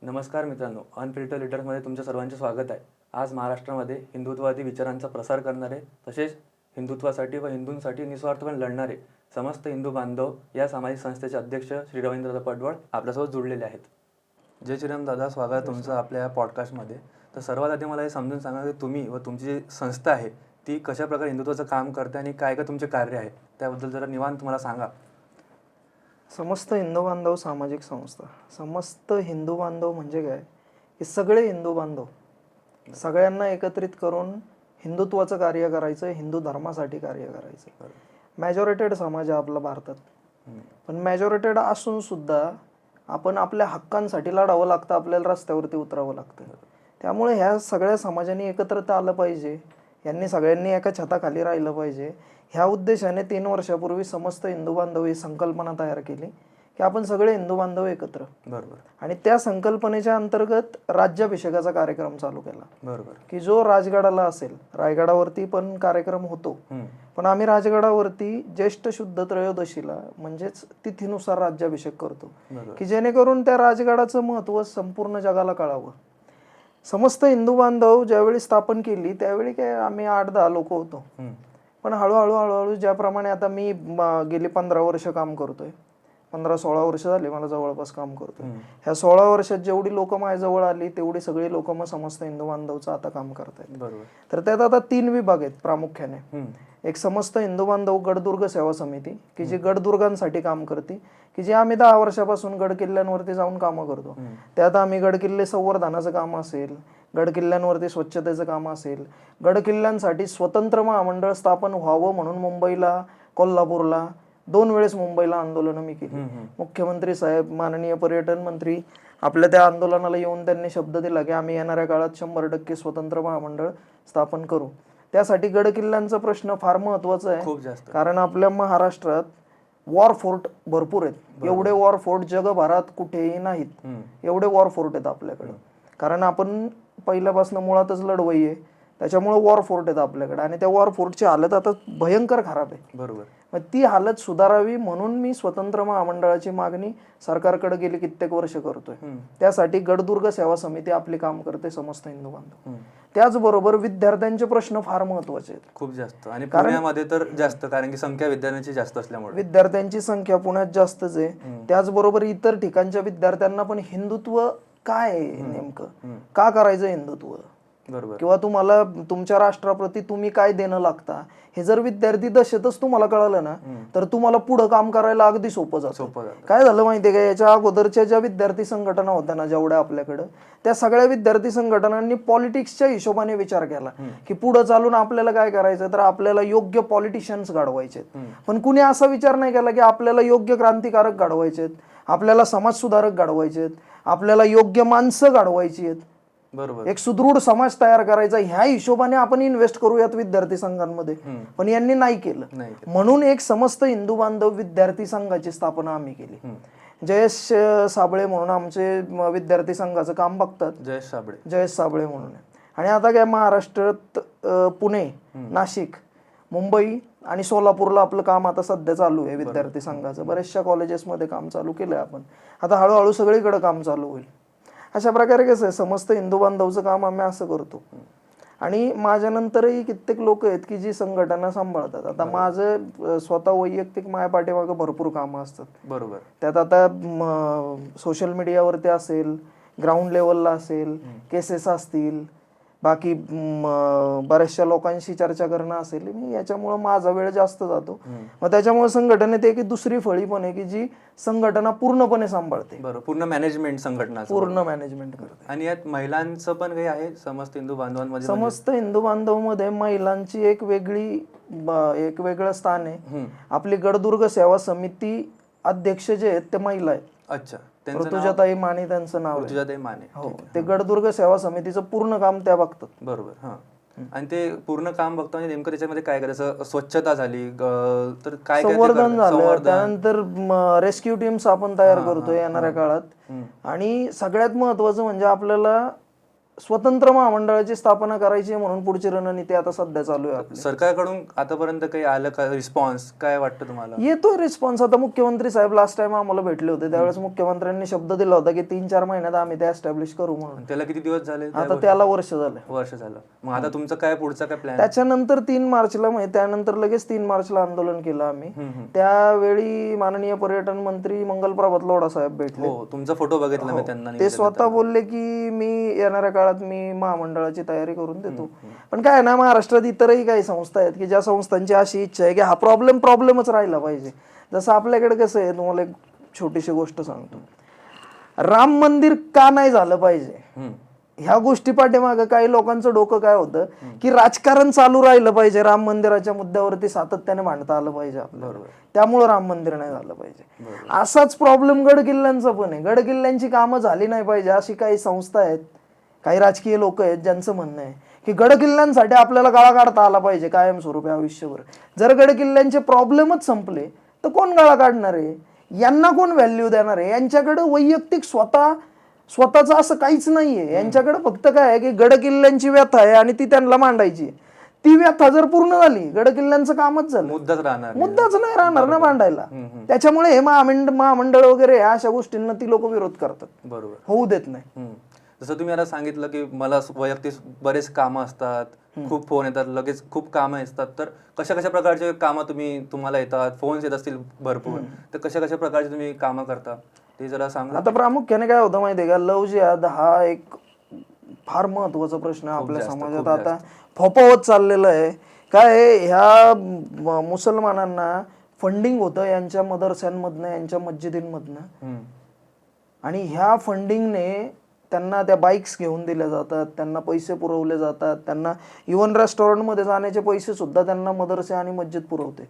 नमस्कार मित्रांनो, अनफिल्टर लीडर्समध्ये तुमच्या सर्वांचे स्वागत आहे. आज महाराष्ट्रामध्ये हिंदुत्ववादी विचारांचा प्रसार करणारे तसेच हिंदुत्वासाठी व हिंदूंसाठी निस्वार्थपणे लढणारे समस्त हिंदू बांधव या सामाजिक संस्थेचे अध्यक्ष श्री रवींद्र पडवळ आपल्यासोबत जुळलेले आहेत. जय श्रीराम दादा, स्वागत तुमचं आपल्या या पॉडकास्टमध्ये. तर सर्वात आधी मला हे समजून सांगा की तुम्ही व तुमची जी संस्था आहे ती कशा प्रकारे हिंदुत्वाचं काम करते आणि काय काय तुमचे कार्य आहे त्याबद्दल जरा निवांत मला सांगा. समस्त हिंदू बांधव सामाजिक संस्था. समस्त हिंदू बांधव म्हणजे काय, हे सगळे हिंदू बांधव सगळ्यांना एकत्रित करून हिंदुत्वाचं कार्य करायचं, हिंदू धर्मासाठी कार्य करायचं. मॅजॉरिटेड समाज आहे आपला भारतात, पण मॅजॉरिटेड असून सुद्धा आपण आपल्या हक्कांसाठी लढावं लागतं, आपल्याला रस्त्यावरती उतरावं लागतं. त्यामुळे ह्या सगळ्या समाजांनी एकत्रित आलं पाहिजे, यांनी सगळ्यांनी एका छताखाली राहिलं पाहिजे. ह्या उद्देशाने 3 वर्षापूर्वी समस्त हिंदू बांधव ही संकल्पना तयार केली की आपण सगळे हिंदू बांधव एकत्र. बरोबर. आणि त्या संकल्पनेच्या अंतर्गत राज्याभिषेकाचा कार्यक्रम चालू केला. बरोबर. की जो राजगडाला असेल, रायगडावरती पण कार्यक्रम होतो, पण आम्ही राजगडावरती ज्येष्ठ शुद्ध त्रयोदशीला म्हणजेच तिथीनुसार राज्याभिषेक करतो की जेणेकरून त्या राजगडाचं महत्त्व संपूर्ण जगाला कळावं. समस्त हिंदू बांधव ज्यावेळी स्थापन केली त्यावेळी काय आम्ही 8-10 लोक होतो, पण हळूहळू ज्याप्रमाणे आता मी गेली 15 वर्ष काम करतोय, 15-16 वर्ष झाली मला जवळपास काम करतोय. ह्या 16 वर्षात जेवढी लोक माझ्याजवळ आली तेवढी सगळी लोक मग समस्त हिंदू बांधवचं आता काम करतायत. बरोबर. तर त्यात आता 3 विभाग आहेत प्रामुख्याने. एक समस्त हिंदू बांधव गडदुर्ग सेवा समिती की जी गडदुर्गांसाठी काम करते, की जी आम्ही 10 वर्षापासून गड किल्ल्यांवरती जाऊन कामं करतो. त्यात आम्ही गड किल्ले संवर्धनाचं काम असेल, गड किल्ल्यांवरती स्वच्छतेचं काम असेल, गड किल्ल्यांसाठी स्वतंत्र महामंडळ स्थापन व्हावं म्हणून मुंबईला, कोल्हापूरला 2 वेळेस मुंबईला आंदोलनं मी केली. मुख्यमंत्री साहेब, माननीय पर्यटन मंत्री आपल्या त्या आंदोलनाला येऊन त्यांनी शब्द दिला की आम्ही येणाऱ्या काळात 100% स्वतंत्र महामंडळ स्थापन करू. त्यासाठी गड किल्ल्यांचा प्रश्न फार महत्वाचा आहे, खूप जास्त. कारण आपल्या महाराष्ट्रात वॉर फोर्ट भरपूर आहेत. एवढे वॉर फोर्ट जगभरात कुठेही नाहीत, एवढे वॉर फोर्ट आहेत आपल्याकडे. कारण आपण पहिल्यापासून मुळातच लढवई आहे, त्याच्यामुळे वॉर फोर्ट आहेत आपल्याकडे. आणि त्या वॉर फोर्टची हालत आता भयंकर खराब आहे. बरोबर. मग ती हालत सुधारावी म्हणून मी स्वतंत्र महामंडळाची मागणी सरकारकडे गेली कित्येक वर्ष करतोय. त्यासाठी गडदुर्ग सेवा समिती आपले काम करते, समस्त हिंदू बांधव. त्याचबरोबर विद्यार्थ्यांचे प्रश्न फार महत्वाचे आहेत, खूप जास्त. आणि पुण्यामध्ये तर जास्त, कारण की संख्या विद्यार्थ्यांची जास्त असल्यामुळे विद्यार्थ्यांची संख्या पुण्यात जास्तच आहे. त्याचबरोबर इतर ठिकाणच्या विद्यार्थ्यांना पण हिंदुत्व काय आहे, नेमकं का करायचं हिंदुत्व, बरोबर, किंवा तुम्हाला तुमच्या राष्ट्राप्रती तुम्ही काय देणं लागता हे जर विद्यार्थी दशेतच तुम्हाला कळालं ना तर तुम्हाला पुढं काम करायला अगदी सोपं जातं. काय झालं माहितीये का, याच्या अगोदरच्या ज्या विद्यार्थी संघटना होत्या ना जेवढ्या आपल्याकडं, त्या सगळ्या विद्यार्थी संघटनांनी पॉलिटिक्सच्या हिशोबाने विचार केला की पुढे चालून आपल्याला काय करायचं, तर आपल्याला योग्य पॉलिटिशियन्स घडवायचे. पण कुणी असा विचार नाही केला की आपल्याला योग्य क्रांतिकारक घडवायचे, आपल्याला समाजसुधारक घडवायचे, आपल्याला योग्य माणसं घडवायची आहेत, बरोबर, एक सुदृढ समाज तयार करायचा. ह्या हिशोबाने आपण इन्व्हेस्ट करूयात विद्यार्थी संघांमध्ये, पण यांनी नाही केलं. म्हणून एक समस्त हिंदू बांधव विद्यार्थी संघाची स्थापना आम्ही केली. जयेश साबळे म्हणून आमचे विद्यार्थी संघाचं काम बघतात, जयेश साबळे म्हणून. आणि आता काय महाराष्ट्रात पुणे, नाशिक, मुंबई आणि सोलापूरला आपलं काम आता सध्या चालू आहे विद्यार्थी संघाचं. बऱ्याचशा कॉलेजेसमध्ये काम चालू केलंय आपण, आता हळूहळू सगळीकडे काम चालू होईल. अशा प्रकारे कसं आहे, समस्त हिंदू बांधवचं काम आम्ही असं करतो. आणि माझ्यानंतरही कित्येक लोक आहेत की जी संघटना सांभाळतात. आता माझं स्वतः वैयक्तिक माझ्या पाठीमागं भरपूर कामं असतात. बरोबर. त्यात आता सोशल मीडियावरती असेल, ग्राउंड लेवलला असेल, केसेस असतील, बाकी बऱ्याचशा लोकांशी चर्चा करणं असेल, मी याच्यामुळे माझा वेळ जास्त जातो. मग त्याच्यामुळे संघटनेत एक दुसरी फळी पण आहे की जी संघटना पूर्णपणे सांभाळते. बरोबर, पूर्ण मॅनेजमेंट संघटना पूर्ण मॅनेजमेंट करते. आणि यात महिलांचं पण काही आहे समस्त हिंदू बांधवांमध्ये? समस्त हिंदू बांधव मध्ये महिलांची एक वेगळं स्थान आहे. आपली गडदुर्ग सेवा समिती अध्यक्ष जे आहेत ते महिला आहेत. अच्छा, ऋतुजाताई माने त्यांचं नाव. ऋतुजाताई माने. हो, ते गडदुर्ग सेवा समितीचं पूर्ण काम त्या बघतात. बरोबर. हा, आणि ते पूर्ण काम बघतो आणि नेमकं त्याच्यामध्ये काय करायचं, स्वच्छता झाली तर काय संवर्धन झालं, त्यानंतर रेस्क्यू टीम्स आपण तयार करतोय येणाऱ्या काळात. आणि सगळ्यात महत्वाचं म्हणजे आपल्याला स्वतंत्र महामंडळाची स्थापना करायची आहे म्हणून पुढची रणनीती आता सध्या चालू आहे आपली. सरकारकडून आतापर्यंत काही आलं का रिस्पॉन्स, काय वाटतं तुम्हाला? येतोय रिस्पॉन्स. आता मुख्यमंत्री साहेब लास्ट टाइम आम्हाला भेटले होते, त्यावेळेस मुख्यमंत्र्यांनी शब्द दिला होता की 3-4 महिन्यात आम्ही ते एस्टॅब्लिश करू म्हणून. त्याला किती दिवस झाले? आता त्याला वर्ष झालं. वर्ष झालं. मग आता तुमचं काय पुढचा काय प्लॅन? त्याच्यानंतर 3 मार्चला म्हणजे त्यानंतर लगेच 3 मार्चला आंदोलन केलं आम्ही. त्यावेळी माननीय पर्यटन मंत्री मंगलप्रभात लोढा साहेब भेटले. हो, तुमचा फोटो बघितला मी त्यांना. ते स्वतः बोलले की मी येणाऱ्या काळात मी महामंडळाची तयारी करून देतो. पण काय ना, महाराष्ट्रात इतरही काही संस्था आहेत की ज्या संस्थांची अशी इच्छा आहे की हा प्रॉब्लेमच राहिला पाहिजे. जसं आपल्याकडे कसं आहे, तुम्हाला एक छोटीशी गोष्ट सांगतो. राम मंदिर का नाही झालं पाहिजे ह्या गोष्टी पाठीमागं काही लोकांचं डोकं काय होतं की राजकारण चालू राहिलं पाहिजे, राम मंदिराच्या मुद्द्यावरती सातत्याने भांडता आलं पाहिजे आपल्याला, त्यामुळं राम मंदिर नाही झालं पाहिजे. असाच प्रॉब्लेम गड किल्ल्यांचा पण आहे. गड किल्ल्यांची कामं झाली नाही पाहिजे अशी काही संस्था आहेत, काही राजकीय लोक आहेत ज्यांचं म्हणणं आहे की गड किल्ल्यांसाठी आपल्याला गाळा काढता आला पाहिजे कायमस्वरूपी आयुष्यभर. जर गड किल्ल्यांचे प्रॉब्लेमच संपले तर कोण गाळा काढणार आहे? यांना कोण व्हॅल्यू देणार आहे? यांच्याकडे वैयक्तिक स्वतःचं असं काहीच नाहीये. यांच्याकडे फक्त काय आहे की गड किल्ल्यांची व्यथा आहे आणि ती त्यांना मांडायची. ती व्यथा जर पूर्ण झाली, गड किल्ल्यांचं कामच झालं. मुद्दाच नाही राहणार ना मांडायला. त्याच्यामुळे हे महामंडळ वगैरे अशा गोष्टींना ती लोक विरोध करतात, बरोबर, होऊ देत नाही. जसं तुम्ही आता सांगितलं की मला वैयक्तिक बरेच कामं असतात, खूप फोन येतात, लगेच खूप कामं असतात, तर कशा कशा प्रकारचे कामं तुम्हाला येतात? फोन्स येत असतील भरपूर, तर कशा कशा प्रकारचे तुम्ही कामं करता ते जरा सांगा. आता प्रामुख्याने काय होतं माहितीये का, लव्ह जिहाद हा एक फार महत्वाचा प्रश्न आहे आपल्या समाजात. आता फोपावत चाललेलं आहे. काय ह्या मुसलमानांना फंडिंग होतं यांच्या मदरस्यांमधनं, यांच्या मस्जिदींमधनं, आणि ह्या फंडिंगने त्यांना त्या बाईक्स घेऊन दिल्या जातात, त्यांना पैसे पुरवले जातात, त्यांना इव्हन रेस्टॉरंटमध्ये जाण्याचे पैसे सुद्धा त्यांना मदरसे आणि मस्जिद पुरवते.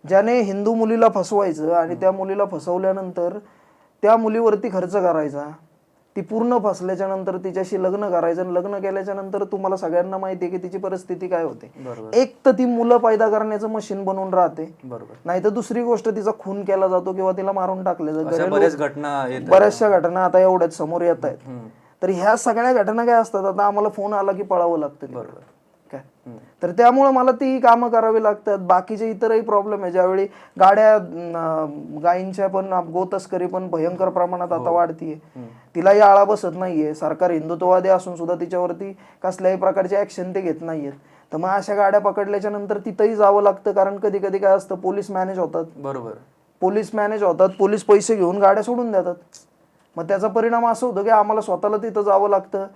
ज्याने हिंदू मुलीला फसवायचं आणि त्या मुलीला फसवल्यानंतर त्या मुलीवरती खर्च करायचा, ती पूर्ण फसल्याच्या नंतर तिच्याशी लग्न करायचं, आणि लग्न केल्याच्या नंतर तुम्हाला सगळ्यांना माहिती आहे की तिची परिस्थिती काय होते. एक तर ती मुलं पैदा करण्याचं मशीन बनवून राहते, नाही तर दुसरी गोष्ट तिचा खून केला जातो किंवा तिला मारून टाकले जाते. बऱ्याचशा घटना आता एवढ्याच समोर येत आहेत. तर ह्या सगळ्या घटना काय असतात, आता आम्हाला फोन आला की पळावं लागतं, बरोबर काय. तर त्यामुळे मला ती कामं करावी लागतात. बाकीचे इतरही प्रॉब्लेम आहे. ज्यावेळी गायींच्या पण गोतस्करी पण भयंकर प्रमाणात आता वाढतीये, तिलाही आळा बसत नाहीये. सरकार हिंदुत्ववादी असून सुद्धा तिच्यावरती कसल्याही प्रकारची ऍक्शन ते घेत नाहीयेत. तर मग अशा गाड्या पकडल्याच्या नंतर तिथंही जावं लागतं, कारण कधी कधी काय असतं, पोलीस मॅनेज होतात, बरोबर, पोलीस पैसे घेऊन गाड्या सोडून देतात. मग त्याचा परिणाम असं होतो की आम्हाला स्वतःला तिथं जावं लागतं,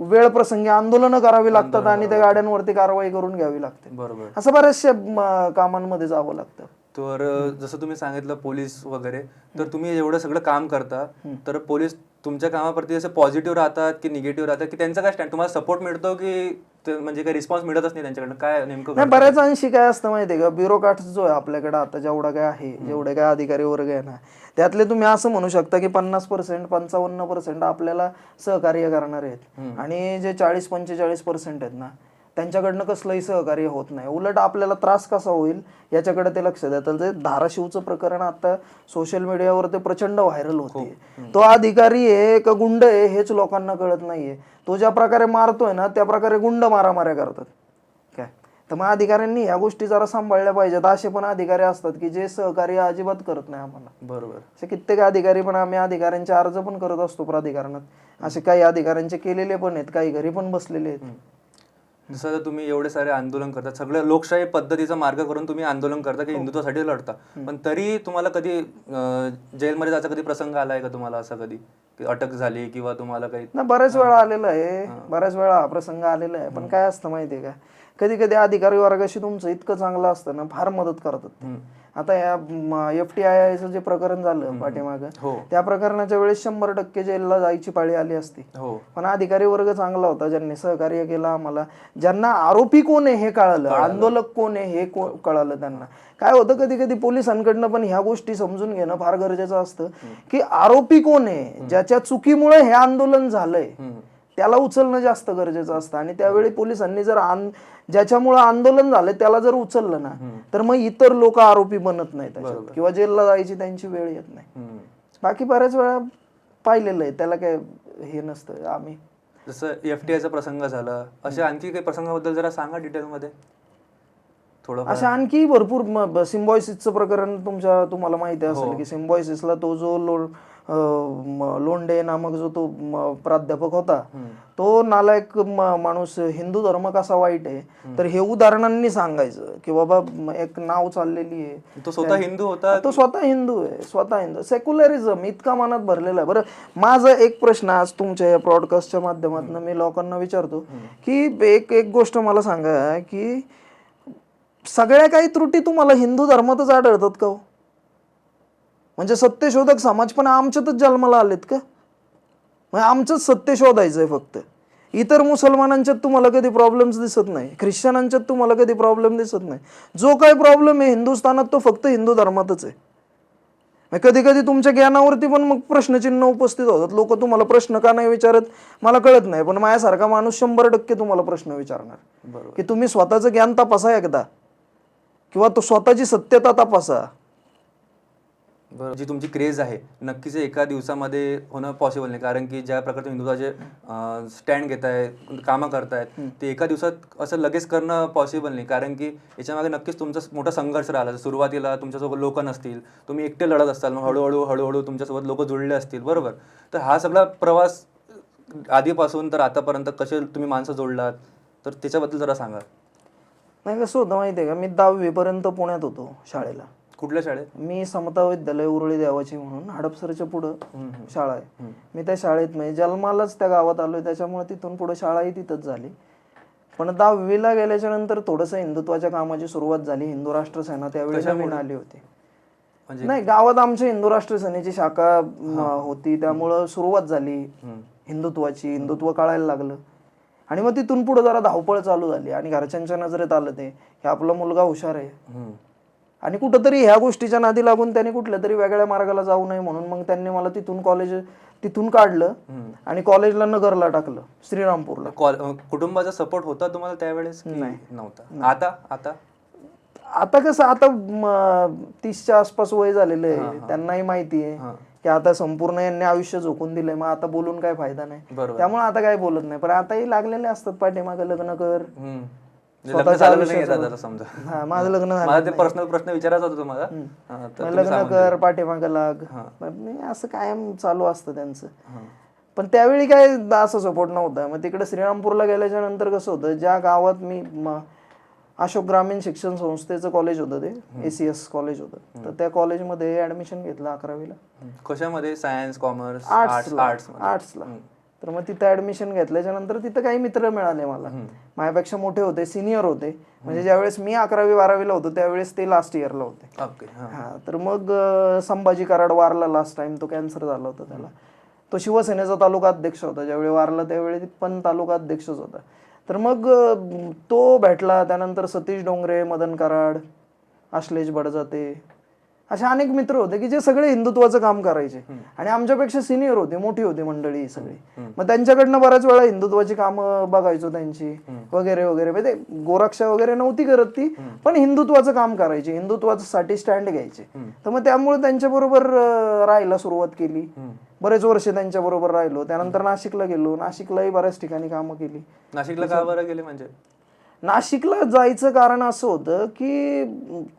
वेळ प्रसंगी आंदोलनं करावी लागतात आणि त्या गाड्यांवरती कारवाई करून घ्यावी लागते, बरोबर. असं बऱ्याचशा कामांमध्ये जावं लागतं. तर जसं तुम्ही सांगितलं पोलीस वगैरे, तर तुम्ही एवढं सगळं काम करता, तर पोलीस तुमच्या कामाप्रती असे पॉझिटिव्ह राहतात की निगेटिव्ह राहतात, की त्यांचा काय स्टँड, तुम्हाला सपोर्ट मिळतो की म्हणजे काही रिस्पॉन्स मिळतच नाही त्यांच्याकडनं, काय नेमकं? नाही, बऱ्याच अंशी काय असतं माहितीये का, ब्युरोक्राट जो आहे आपल्याकडे आता जेवढा काय आहे, जेवढे काय अधिकारी वर्ग आहे ना, त्यातले तुम्ही असं म्हणू शकता की 50%, 55% आपल्याला सहकार्य करणारे आहेत, आणि जे 40-45% आहेत ना, त्यांच्याकडनं कसलंही सहकार्य होत नाही. उलट आपल्याला त्रास कसा होईल याच्याकडे ते लक्ष देतात. जे धाराशिवचं प्रकरण आता सोशल मीडियावर ते प्रचंड व्हायरल होते. तो अधिकारी आहे का गुंड आहे हेच लोकांना कळत नाहीये. तो ज्या प्रकारे मारतोय ना, त्या प्रकारे गुंड मारामाऱ्या करतात काय. तर मग अधिकाऱ्यांनी ह्या गोष्टी जरा सांभाळल्या पाहिजेत. असे पण अधिकारी असतात की जे सहकार्य अजिबात करत नाही आम्हाला, बरोबर. असे कित्येक अधिकारी पण, आम्ही अधिकाऱ्यांचे अर्ज पण करत असतो प्राधिकरणात, असे काही अधिकाऱ्यांचे केलेले पण आहेत, काही घरी पण बसलेले आहेत. जसं तुम्ही एवढे सारे आंदोलन करता, सगळं लोकशाही पद्धतीचा मार्ग करून तुम्ही आंदोलन करता की हिंदुत्वासाठी लढता, पण तरी तुम्हाला कधी जेलमध्ये जायचा कधी प्रसंग आलाय का तुम्हाला? असा कधी अटक झाली किंवा तुम्हाला काही? ना, बऱ्याच वेळा आलेला आहे, बऱ्याच वेळा हा प्रसंग आलेला आहे. पण काय असतं माहितीये का, कधी कधी अधिकारी वर्गाशी तुमचं इतकं चांगलं असतं ना, फार मदत करतात. आता या FTIIचं जे प्रकरण झालं पाठीमागं, त्या प्रकरणाच्या वेळेस 100% जेलला जायची पाळी आली असती, पण अधिकारी वर्ग चांगला होता, ज्यांनी सहकार्य केलं आम्हाला. ज्यांना आरोपी कोण आहे हे कळालं, आंदोलक कोण आहे हे कळालं त्यांना. काय होतं, कधी कधी पोलिसांकडनं पण ह्या गोष्टी समजून घेणं फार गरजेचं असतं की आरोपी कोण आहे, ज्याच्या चुकीमुळे हे आंदोलन झालंय त्याला उचलणं जास्त गरजेचं असतं. आणि त्यावेळी पोलिसांनी जर ज्याच्यामुळे आंदोलन झालंय त्याला जर उचललं ना, तर मग इतर लोक आरोपी बनत नाहीत किंवा जेलला जायची त्यांची वेळ येत नाही. बाकी बऱ्याच वेळा पाहिलेलं आहे, त्याला काय हे नसतं. आम्ही जसं FTIचा प्रसंग झाला, असे आणखी काही प्रसंगाबद्दल जरा सांगा डिटेलमध्ये थोडं. अशा आणखी भरपूर सिम्बॉयसिसचं प्रकरण तुम्हाला माहिती असेल की सिम्बॉयसिसला तो जो लोंढे नामक जो तो प्राध्यापक होता, तो नालायक माणूस, हिंदू धर्म कसा वाईट आहे तर हे उदाहरणांनी सांगायचं की बाबा एक नाव चाललेली आहे, तो स्वतः हिंदू होता, तो स्वतः हिंदू आहे, स्वतः हिंदू. सेक्युलरिझम इतका मनात भरलेला आहे. बरं, माझा एक प्रश्न आज तुमच्या या ब्रॉडकास्टच्या माध्यमातून मी लोकांना विचारतो की एक गोष्ट मला सांगा की सगळ्या काही त्रुटी तुम्हाला हिंदू धर्मातच आढळतात का हो? म्हणजे सत्यशोधक समाज पण आमच्यातच जन्माला आलेत का? म्हणजे आमचंच सत्य शोधायचंय फक्त. इतर मुसलमानांच्यात तुम्हाला कधी प्रॉब्लेम्स दिसत नाही, ख्रिश्चनांच्यात तुम्हाला कधी प्रॉब्लेम दिसत नाही. जो काही प्रॉब्लेम आहे हिंदुस्थानात तो फक्त हिंदू धर्मातच आहे. कधी कधी तुमच्या ज्ञानावरती पण मग प्रश्नचिन्ह उपस्थित होतात. लोक तुम्हाला प्रश्न का नाही विचारत मला कळत नाही, पण माझ्यासारखा माणूस 100% तुम्हाला प्रश्न विचारणार की तुम्ही स्वतःचं ज्ञान तपासा एकदा, किंवा तो स्वतःची सत्यता तपासा. बरं, जी तुमची क्रेज आहे नक्कीच एका दिवसामध्ये होणं पॉसिबल नाही, कारण की ज्या प्रकारचे हिंदुत्वाचे स्टँड घेत आहेत, कामं करतायत, ते एका दिवसात असं लगेच करणं पॉसिबल नाही, कारण की याच्यामागे नक्कीच तुमचा मोठा संघर्ष राहिला. सुरुवातीला तुमच्यासोबत लोक नसतील, तुम्ही एकटे लढत असताल, मग हळूहळू तुमच्यासोबत लोक जुळले असतील, बरोबर. तर हा सगळा प्रवास आधीपासून तर आतापर्यंत कसे तुम्ही माणसं जोडलात, तर त्याच्याबद्दल जरा सांगा. नाही, कसं होतं माहिती आहे का, मी 10वी पर्यंत पुण्यात होतो शाळेला. कुठल्या शाळेत? मी समता विद्यालय उरुळी देवाची म्हणून हडपसरच्या पुढं शाळा आहे. मी त्या शाळेत म्हणजे जन्मालाच त्या गावात आलोय, त्याच्यामुळे तिथून पुढे शाळाही तिथंच झाली. पण 10वीला गेल्याच्या नंतर थोडंसं हिंदुत्वाच्या कामाची सुरुवात झाली. हिंदू राष्ट्र सेना त्यावेळी नवीन आली होती. नाही, गावात आमच्या हिंदू राष्ट्र सेनेची शाखा होती, त्यामुळं सुरुवात झाली हिंदुत्वाची. हिंदुत्व कळायला लागलं आणि मग तिथून पुढे जरा धावपळ चालू झाली आणि घरच्यांच्या नजरेत आलं ते की आपला मुलगा हुशार आहे. आणि कुठंतरी ह्या गोष्टीच्या नादी लागून त्यांनी कुठल्या तरी वेगळ्या मार्गाला जाऊ नये म्हणून मग त्यांनी मला तिथून काढलं आणि कॉलेजला नगरला टाकलं, श्रीरामपूरला. कुटुंबाचा सपोर्ट होता तुम्हाला त्यावेळेस? नाही, नव्हता. आता कसं, आता 30च्या आसपास वय झालेलं आहे, त्यांनाही माहिती आहे की आता संपूर्ण यांनी आयुष्य झोकून दिलंय, मग आता बोलून काय फायदा नाही, त्यामुळे आता काय बोलत नाही. पण आताही लागलेले असतात पाठीमागे, लग्न कर, माझं लग्न झालं, पर्सनल प्रश्न विचारायचा होता तुम्हाला, लग्न कर, पाठीमागं लाग, असं कायम चालू असतं त्यांचं. पण त्यावेळी काय असं सपोर्ट नव्हता. मग तिकडे श्रीरामपूरला गेल्याच्या नंतर कसं होतं, ज्या गावात मी अशोक ग्रामीण शिक्षण संस्थेचं कॉलेज होतं, ते ACS कॉलेज होतं, तर त्या कॉलेजमध्ये ऍडमिशन घेतलं 11वीला. कशामध्ये? सायन्स, कॉमर्स, आर्ट्सला. तर मग तिथं ऍडमिशन घेतल्याच्या नंतर तिथं काही मित्र मिळाले मला, माझ्यापेक्षा मोठे होते, सिनियर होते. म्हणजे ज्यावेळेस मी 11वी 12वीला होतो त्यावेळेस ते लास्ट इयरला होते. तर मग संभाजी कराड वारला लास्ट टाइम, तो कॅन्सर झाला होता त्याला. तो शिवसेनेचा तालुका अध्यक्ष होता, ज्यावेळी वारला त्यावेळी पण तालुका अध्यक्षच होता. तर मग तो भेटला. त्यानंतर सतीश डोंगरे, मदन कराड, आश्लेष बडजाते, असे अनेक मित्र होते की जे सगळे हिंदुत्वाचं काम करायचे आणि आमच्यापेक्षा सिनियर होते, मोठी होती मंडळी सगळी. मग त्यांच्याकडनं बऱ्याच वेळा हिंदुत्वाची कामं बघायचो त्यांची वगैरे वगैरे. म्हणजे गोरक्षा वगैरे नव्हती करत ती, पण हिंदुत्वाचं काम करायची, हिंदुत्वासाठी स्टँड घ्यायचे. तर मग त्यामुळे त्यांच्या बरोबर राहायला सुरुवात केली. बरेच वर्ष त्यांच्या बरोबर राहिलो. त्यानंतर नाशिकला गेलो, नाशिकलाही बऱ्याच ठिकाणी कामं केली. नाशिकला का बरं गेले? म्हणजे नाशिकला जायचं कारण असं होतं की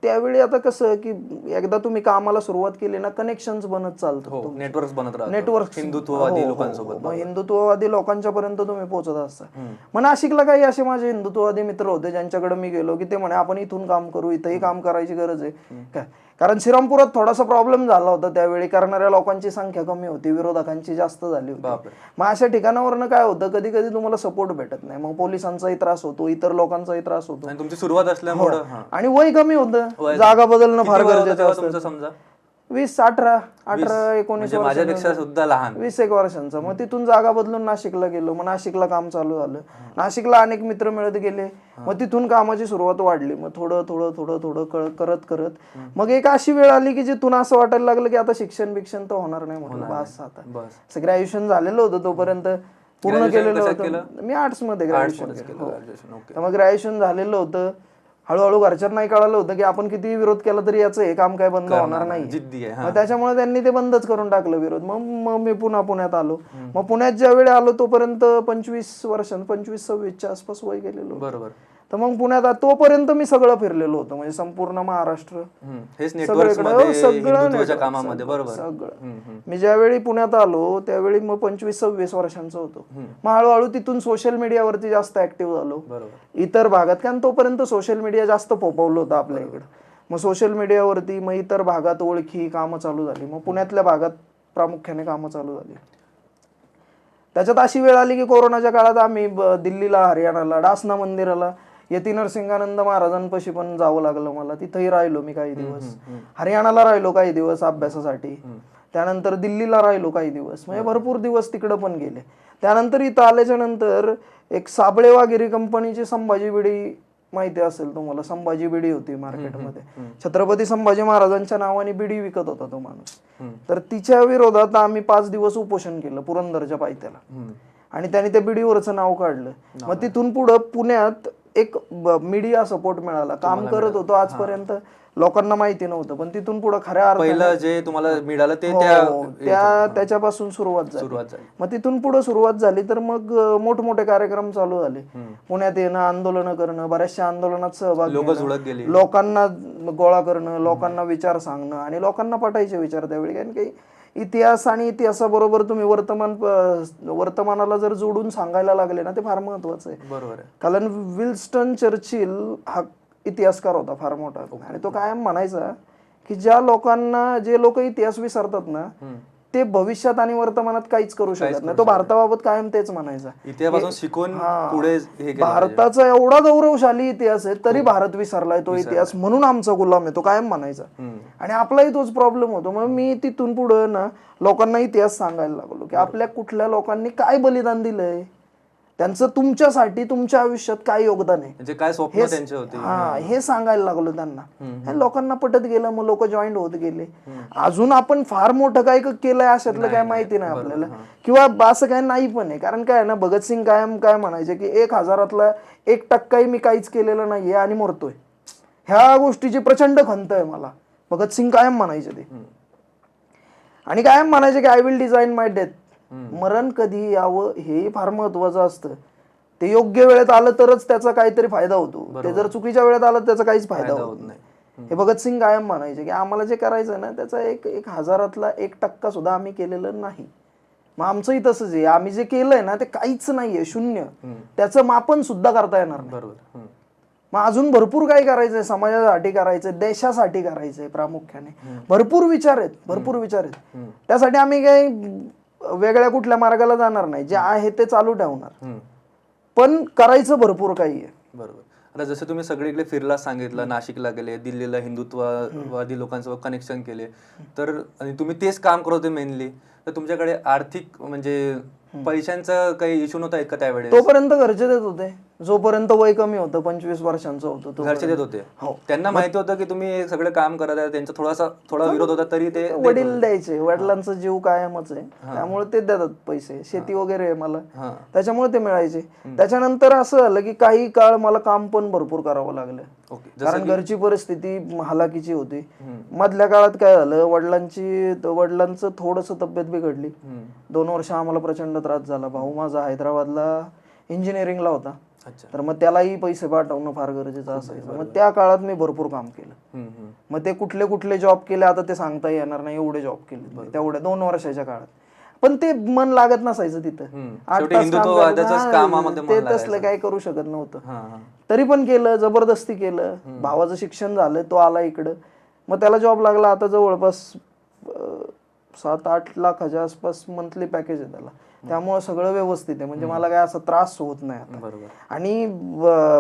त्यावेळी आता कसं की एकदा तुम्ही कामाला सुरुवात केली ना, कनेक्शन्स बनत चालतात, नेटवर्क बनत राहतात, नेटवर्क हिंदुत्ववादी लोकांसोबत, हिंदुत्ववादी लोकांच्या पर्यंत तुम्ही पोहोचत असता. मग नाशिकला काही असे माझे हिंदुत्ववादी मित्र होते ज्यांच्याकडे मी गेलो की ते म्हणे आपण इथून काम करू, इथंही काम करायची गरज आहे काय. कारण श्रीरामपुरात थोडासा प्रॉब्लेम झाला होता त्यावेळी, करणाऱ्या लोकांची संख्या कमी होती, विरोधकांची जास्त झाली होती. मग अशा ठिकाणावरनं काय होतं, कधी कधी तुम्हाला सपोर्ट भेटत नाही, मग पोलिसांचाही त्रास होतो, इतर लोकांचाही त्रास होतो. तुमची सुरुवात असल्यामुळे आणि वय कमी होतं, जागा बदलणं फार गरजेचं असतं. समजा 20, 18, 19 माझ्यापेक्षा सुद्धा लहान, 20-1 वर्षांचा. मग तिथून जागा बदलून नाशिकला गेलो. मग नाशिकला काम चालू झालं, नाशिकला अनेक मित्र मिळत गेले. मग तिथून कामाची सुरुवात वाढली. मग थोडं थोडं थोडं थोडं करत करत मग एक अशी वेळ आली की जिथून असं वाटायला लागलं की आता शिक्षण तर होणार नाही. म्हटलं बस आता ग्रॅज्युएशन झालेलं होतं, तोपर्यंत पूर्ण केलेलं होतं मी, आर्ट्स मध्ये ग्रॅज्युएशन केलं. मग ग्रॅज्युएशन झालेलं होतं हळूहळू घरच्यांनाही कळालं होतं की आपण किती विरोध केला तरी याचं हे काम काय बंद होणार नाही. जिद्दी आहे. मग त्याच्यामुळे त्यांनी ते बंदच करून टाकलं विरोध. मग मी पुण्यात आलो. मग पुण्यात ज्यावेळी आलो तोपर्यंत 25-26च्या आसपास वय गेलेलो. बरोबर. तर मग पुण्यात तोपर्यंत मी सगळं फिरलेलो होतो, म्हणजे संपूर्ण महाराष्ट्र, हेच नेटवर्कमध्ये कामामध्ये. बरोबर. सगळं. मी ज्यावेळी पुण्यात आलो त्यावेळी मग 25-26 वर्षांचा होतो. मग हळूहळू तिथून सोशल मीडियावरती जास्त ऍक्टिव्ह झालो इतर भागात, कारण तोपर्यंत सोशल मीडिया जास्त पोपवलं होतं आपल्या इकडं. मग सोशल मीडियावरती मग इतर भागात ओळखी कामं चालू झाली. मग पुण्यातल्या भागात प्रामुख्याने कामं चालू झाली. त्याच्यात अशी वेळ आली की कोरोनाच्या काळात आम्ही दिल्लीला, हरियाणाला, डासना मंदिराला, यती नरसिंहानंद महाराजांपाशी पण जावं लागलं मला. तिथंही राहिलो मी काही दिवस. हरियाणाला राहिलो काही दिवस अभ्यासासाठी. त्यानंतर दिल्लीला राहिलो काही दिवस, म्हणजे भरपूर दिवस तिकडं पण गेले. त्यानंतर इथं आल्याच्या नंतर एक साबळे वाघेरी कंपनीची संभाजी बिडी माहिती असेल तुम्हाला. संभाजी बिडी होती मार्केटमध्ये, छत्रपती संभाजी महाराजांच्या नावाने बिडी विकत होता तो माणूस. तर तिच्या विरोधात आम्ही 5 दिवस उपोषण केलं पुरंदरच्या पायथ्याला, आणि त्याने त्या बिडीवरचं नाव काढलं. मग तिथून पुढं पुण्यात एक मीडिया सपोर्ट मिळाला. काम करत होतो आजपर्यंत, लोकांना माहिती नव्हतं, पण तिथून पुढे खऱ्या पहिलं जे तुम्हाला मिळालं ते त्याच्यापासून सुरुवात झाली. मग तिथून पुढे सुरुवात झाली तर मग मोठमोठे कार्यक्रम चालू झाले. पुण्यात येणं, आंदोलन करणं, बऱ्याचशा आंदोलनात सहभाग घेणं, लोकांना गोळा करणं, लोकांना विचार सांगणं, आणि लोकांना पटायचे विचार त्यावेळी. कारण काही इतिहास आणि इतिहासाबरोबर तुम्ही वर्तमानाला जर जोडून सांगायला लागले ना, ते फार महत्वाचं आहे. बरोबर. कारण विल्स्टन चर्चिल हा इतिहासकार होता फार मोठा, आणि तो कायम म्हणायचा की जे लोक इतिहास विसरतात ना, ते भविष्यात आणि वर्तमानात काहीच करू शकत नाही. तो भारताबाबत कायम तेच म्हणायचा. इतिहासापासून शिकून पुढे भारताचा एवढा गौरवशाली इतिहास आहे तरी भारत विसरलाय तो इतिहास, म्हणून आमचा गुलाम आहे, तो कायम म्हणायचा. आणि आपलाही तोच प्रॉब्लेम होतो. मग मी तिथून पुढे ना लोकांना इतिहास सांगायला लागलो की आपल्या कुठल्या लोकांनी काय बलिदान दिलंय, त्यांचं तुमच्यासाठी तुमच्या आयुष्यात काय योगदान आहे, काय स्वप्न त्यांचे होते, हे सांगायला लागलो त्यांना. लोकांना पटत गेलं, मग लोक जॉईंट होत गेले. अजून आपण फार मोठं काय केलंय अशातलं काय माहिती नाही आपल्याला, किंवा असं काय नाही पण आहे. कारण काय ना, भगतसिंग कायम काय म्हणायचे की 1000 1% मी काहीच केलेलं नाहीये आणि मरतोय. ह्या गोष्टीची प्रचंड खंत आहे मला, भगतसिंग कायम म्हणायचे ते. आणि कायम म्हणायचे की I will design my death, मरण कधी यावं हे फार महत्वाचं असतं. ते योग्य वेळेत आलं तरच त्याचा काहीतरी फायदा होतो, ते जर चुकीच्या वेळेत आलं त्याचा काहीच फायदा होत नाही. हे भगतसिंग कायम म्हणायचे की आम्हाला जे करायचं ना त्याचा 1000 सुद्धा आम्ही केलेलं नाही. मग आमचंही तसंच आहे, आम्ही जे केलंय ना ते काहीच नाहीये, शून्य. त्याचं मापन सुद्धा करता येणार नाही. मग अजून भरपूर काही करायचंय, समाजासाठी करायचंय, देशासाठी करायचंय प्रामुख्याने. भरपूर विचार आहेत. त्यासाठी आम्ही काही वेगळ्या कुठल्या मार्गाला जाणार नाही, जे आहे ते चालू ठेवणार, पण करायचं भरपूर काही आहे. बरोबर. आता जसं तुम्ही सगळीकडे फिरला सांगितलं, नाशिकला गेले, दिल्लीला हिंदुत्ववादी लोकांसोबत कनेक्शन केले, तर आणि तुम्ही तेच काम करत होते मेनली, तर तुमच्याकडे आर्थिक म्हणजे पैशांचा काही इश्यू नव्हता का त्यावेळेस? तोपर्यंत घरचे देत होते, जोपर्यंत वय कमी होतं, 25 वर्षांचं होतं, घरचे देत होते. त्यांना माहिती होतं की तुम्ही सगळं काम करत आहे, त्यांचा थोडा विरोध होता तरी ते वडील द्यायचे. वडिलांचा जीव कायमच आहे, त्यामुळे ते देतात पैसे. शेती वगैरे आहे मला, त्याच्यामुळे ते मिळायचे. त्याच्यानंतर असं झालं की काही काळ मला काम पण भरपूर करावं लागलं, कारण घरची परिस्थिती हलाखीची होती. मधल्या काळात काय झालं, वडिलांचं थोडस तब्येत बिघडली. 2 वर्ष आम्हाला प्रचंड त्रास झाला. भाऊ माझा हैदराबादला इंजिनिअरिंगला होता, तर मग त्यालाही पैसे पाठवणं फार गरजेचं असायचं. मग त्या काळात मी भरपूर काम केलं. मग ते कुठले जॉब केले आता ते सांगता येणार नाही, एवढे जॉब केले तेवढ्या 2 वर्षाच्या काळात. पण ते मन लागत नसायचं तिथं. 8 तास काम, ते तसलं काही करू शकत नव्हतं. तरी पण केलं, जबरदस्ती केलं. भावाचं शिक्षण झालं, तो आला इकडं, मग त्याला जॉब लागला. आता जवळपास 7-8 लाखाच्या आसपास मंथली पॅकेज आहे त्याला, त्यामुळे सगळं व्यवस्थित आहे. म्हणजे मला काय असा त्रास होत नाही आता. आणि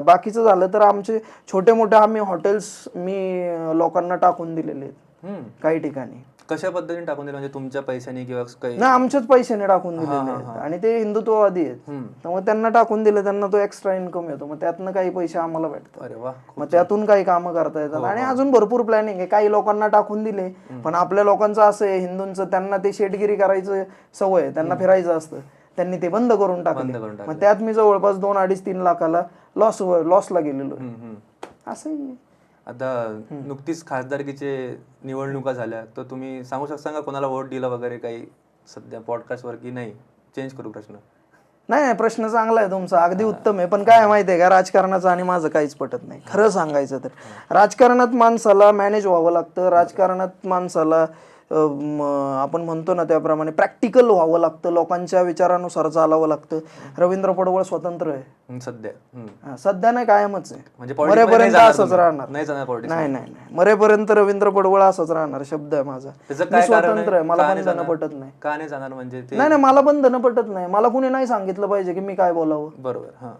बाकीचं झालं तर आमचे छोटे मोठे आम्ही हॉटेल्स लोकांना टाकून दिलेले आहेत काही ठिकाणी. कशा पद्धतीने टाकून दिले, म्हणजे तुमच्या पैशाने किंवा काही? नाही, आमच्याच पैशाने टाकून दिलेले आहेत, आणि ते हिंदुत्ववादी आहेत, त्यामुळे त्यांना टाकून दिले. त्यांना तो एक्स्ट्रा इन्कम येतो, मग त्यातनं काही पैसे आम्हाला भेटतात. मग त्यातून काही कामं करता येतात. आणि अजून भरपूर प्लॅनिंग आहे. काही लोकांना टाकून दिले, पण आपल्या लोकांचं असं आहे, हिंदूंचं, त्यांना ते शेटगिरी करायचं सवय आहे, त्यांना फिरायचं असतं, त्यांनी ते बंद करून टाकले. मग त्यात मी जवळपास 2-2.5-3 लाखाला लॉसला गेलेलो. असं आता नुकतीच खासदारकीचे निवडणुका झाल्या, तर तुम्ही सांगू शकता का कोणाला वोट दिलं वगैरे काही सध्या पॉडकास्टवर की नाही? चेंज करू प्रश्न. नाही, प्रश्न चांगला आहे तुमचा, अगदी उत्तम आहे. पण काय माहिती आहे का, राजकारणाचं आणि माझं काहीच पटत नाही खरं सांगायचं तर. राजकारणात माणसाला मॅनेज व्हावं लागतं, राजकारणात माणसाला आपण म्हणतो ना त्याप्रमाणे प्रॅक्टिकल व्हावं लागतं, लोकांच्या विचारानुसार चालावं लागतं. रवींद्र पडवळ स्वतंत्र आहे सध्या. सध्या नाही, कायमच आहे. म्हणजे मरेपर्यंत असंच राहणार. नाही जाणार politics. नाही, मरेपर्यंत रवींद्र पडवळ असंच राहणार, शब्द आहे माझा. मी स्वतंत्र आहे, मला बंधनं पटत नाही. का नाही जाणार म्हणजे ते? नाही, मला बंधनं पटत नाही. मला कुणी नाही सांगितलं पाहिजे की मी काय बोलावं. बरोबर.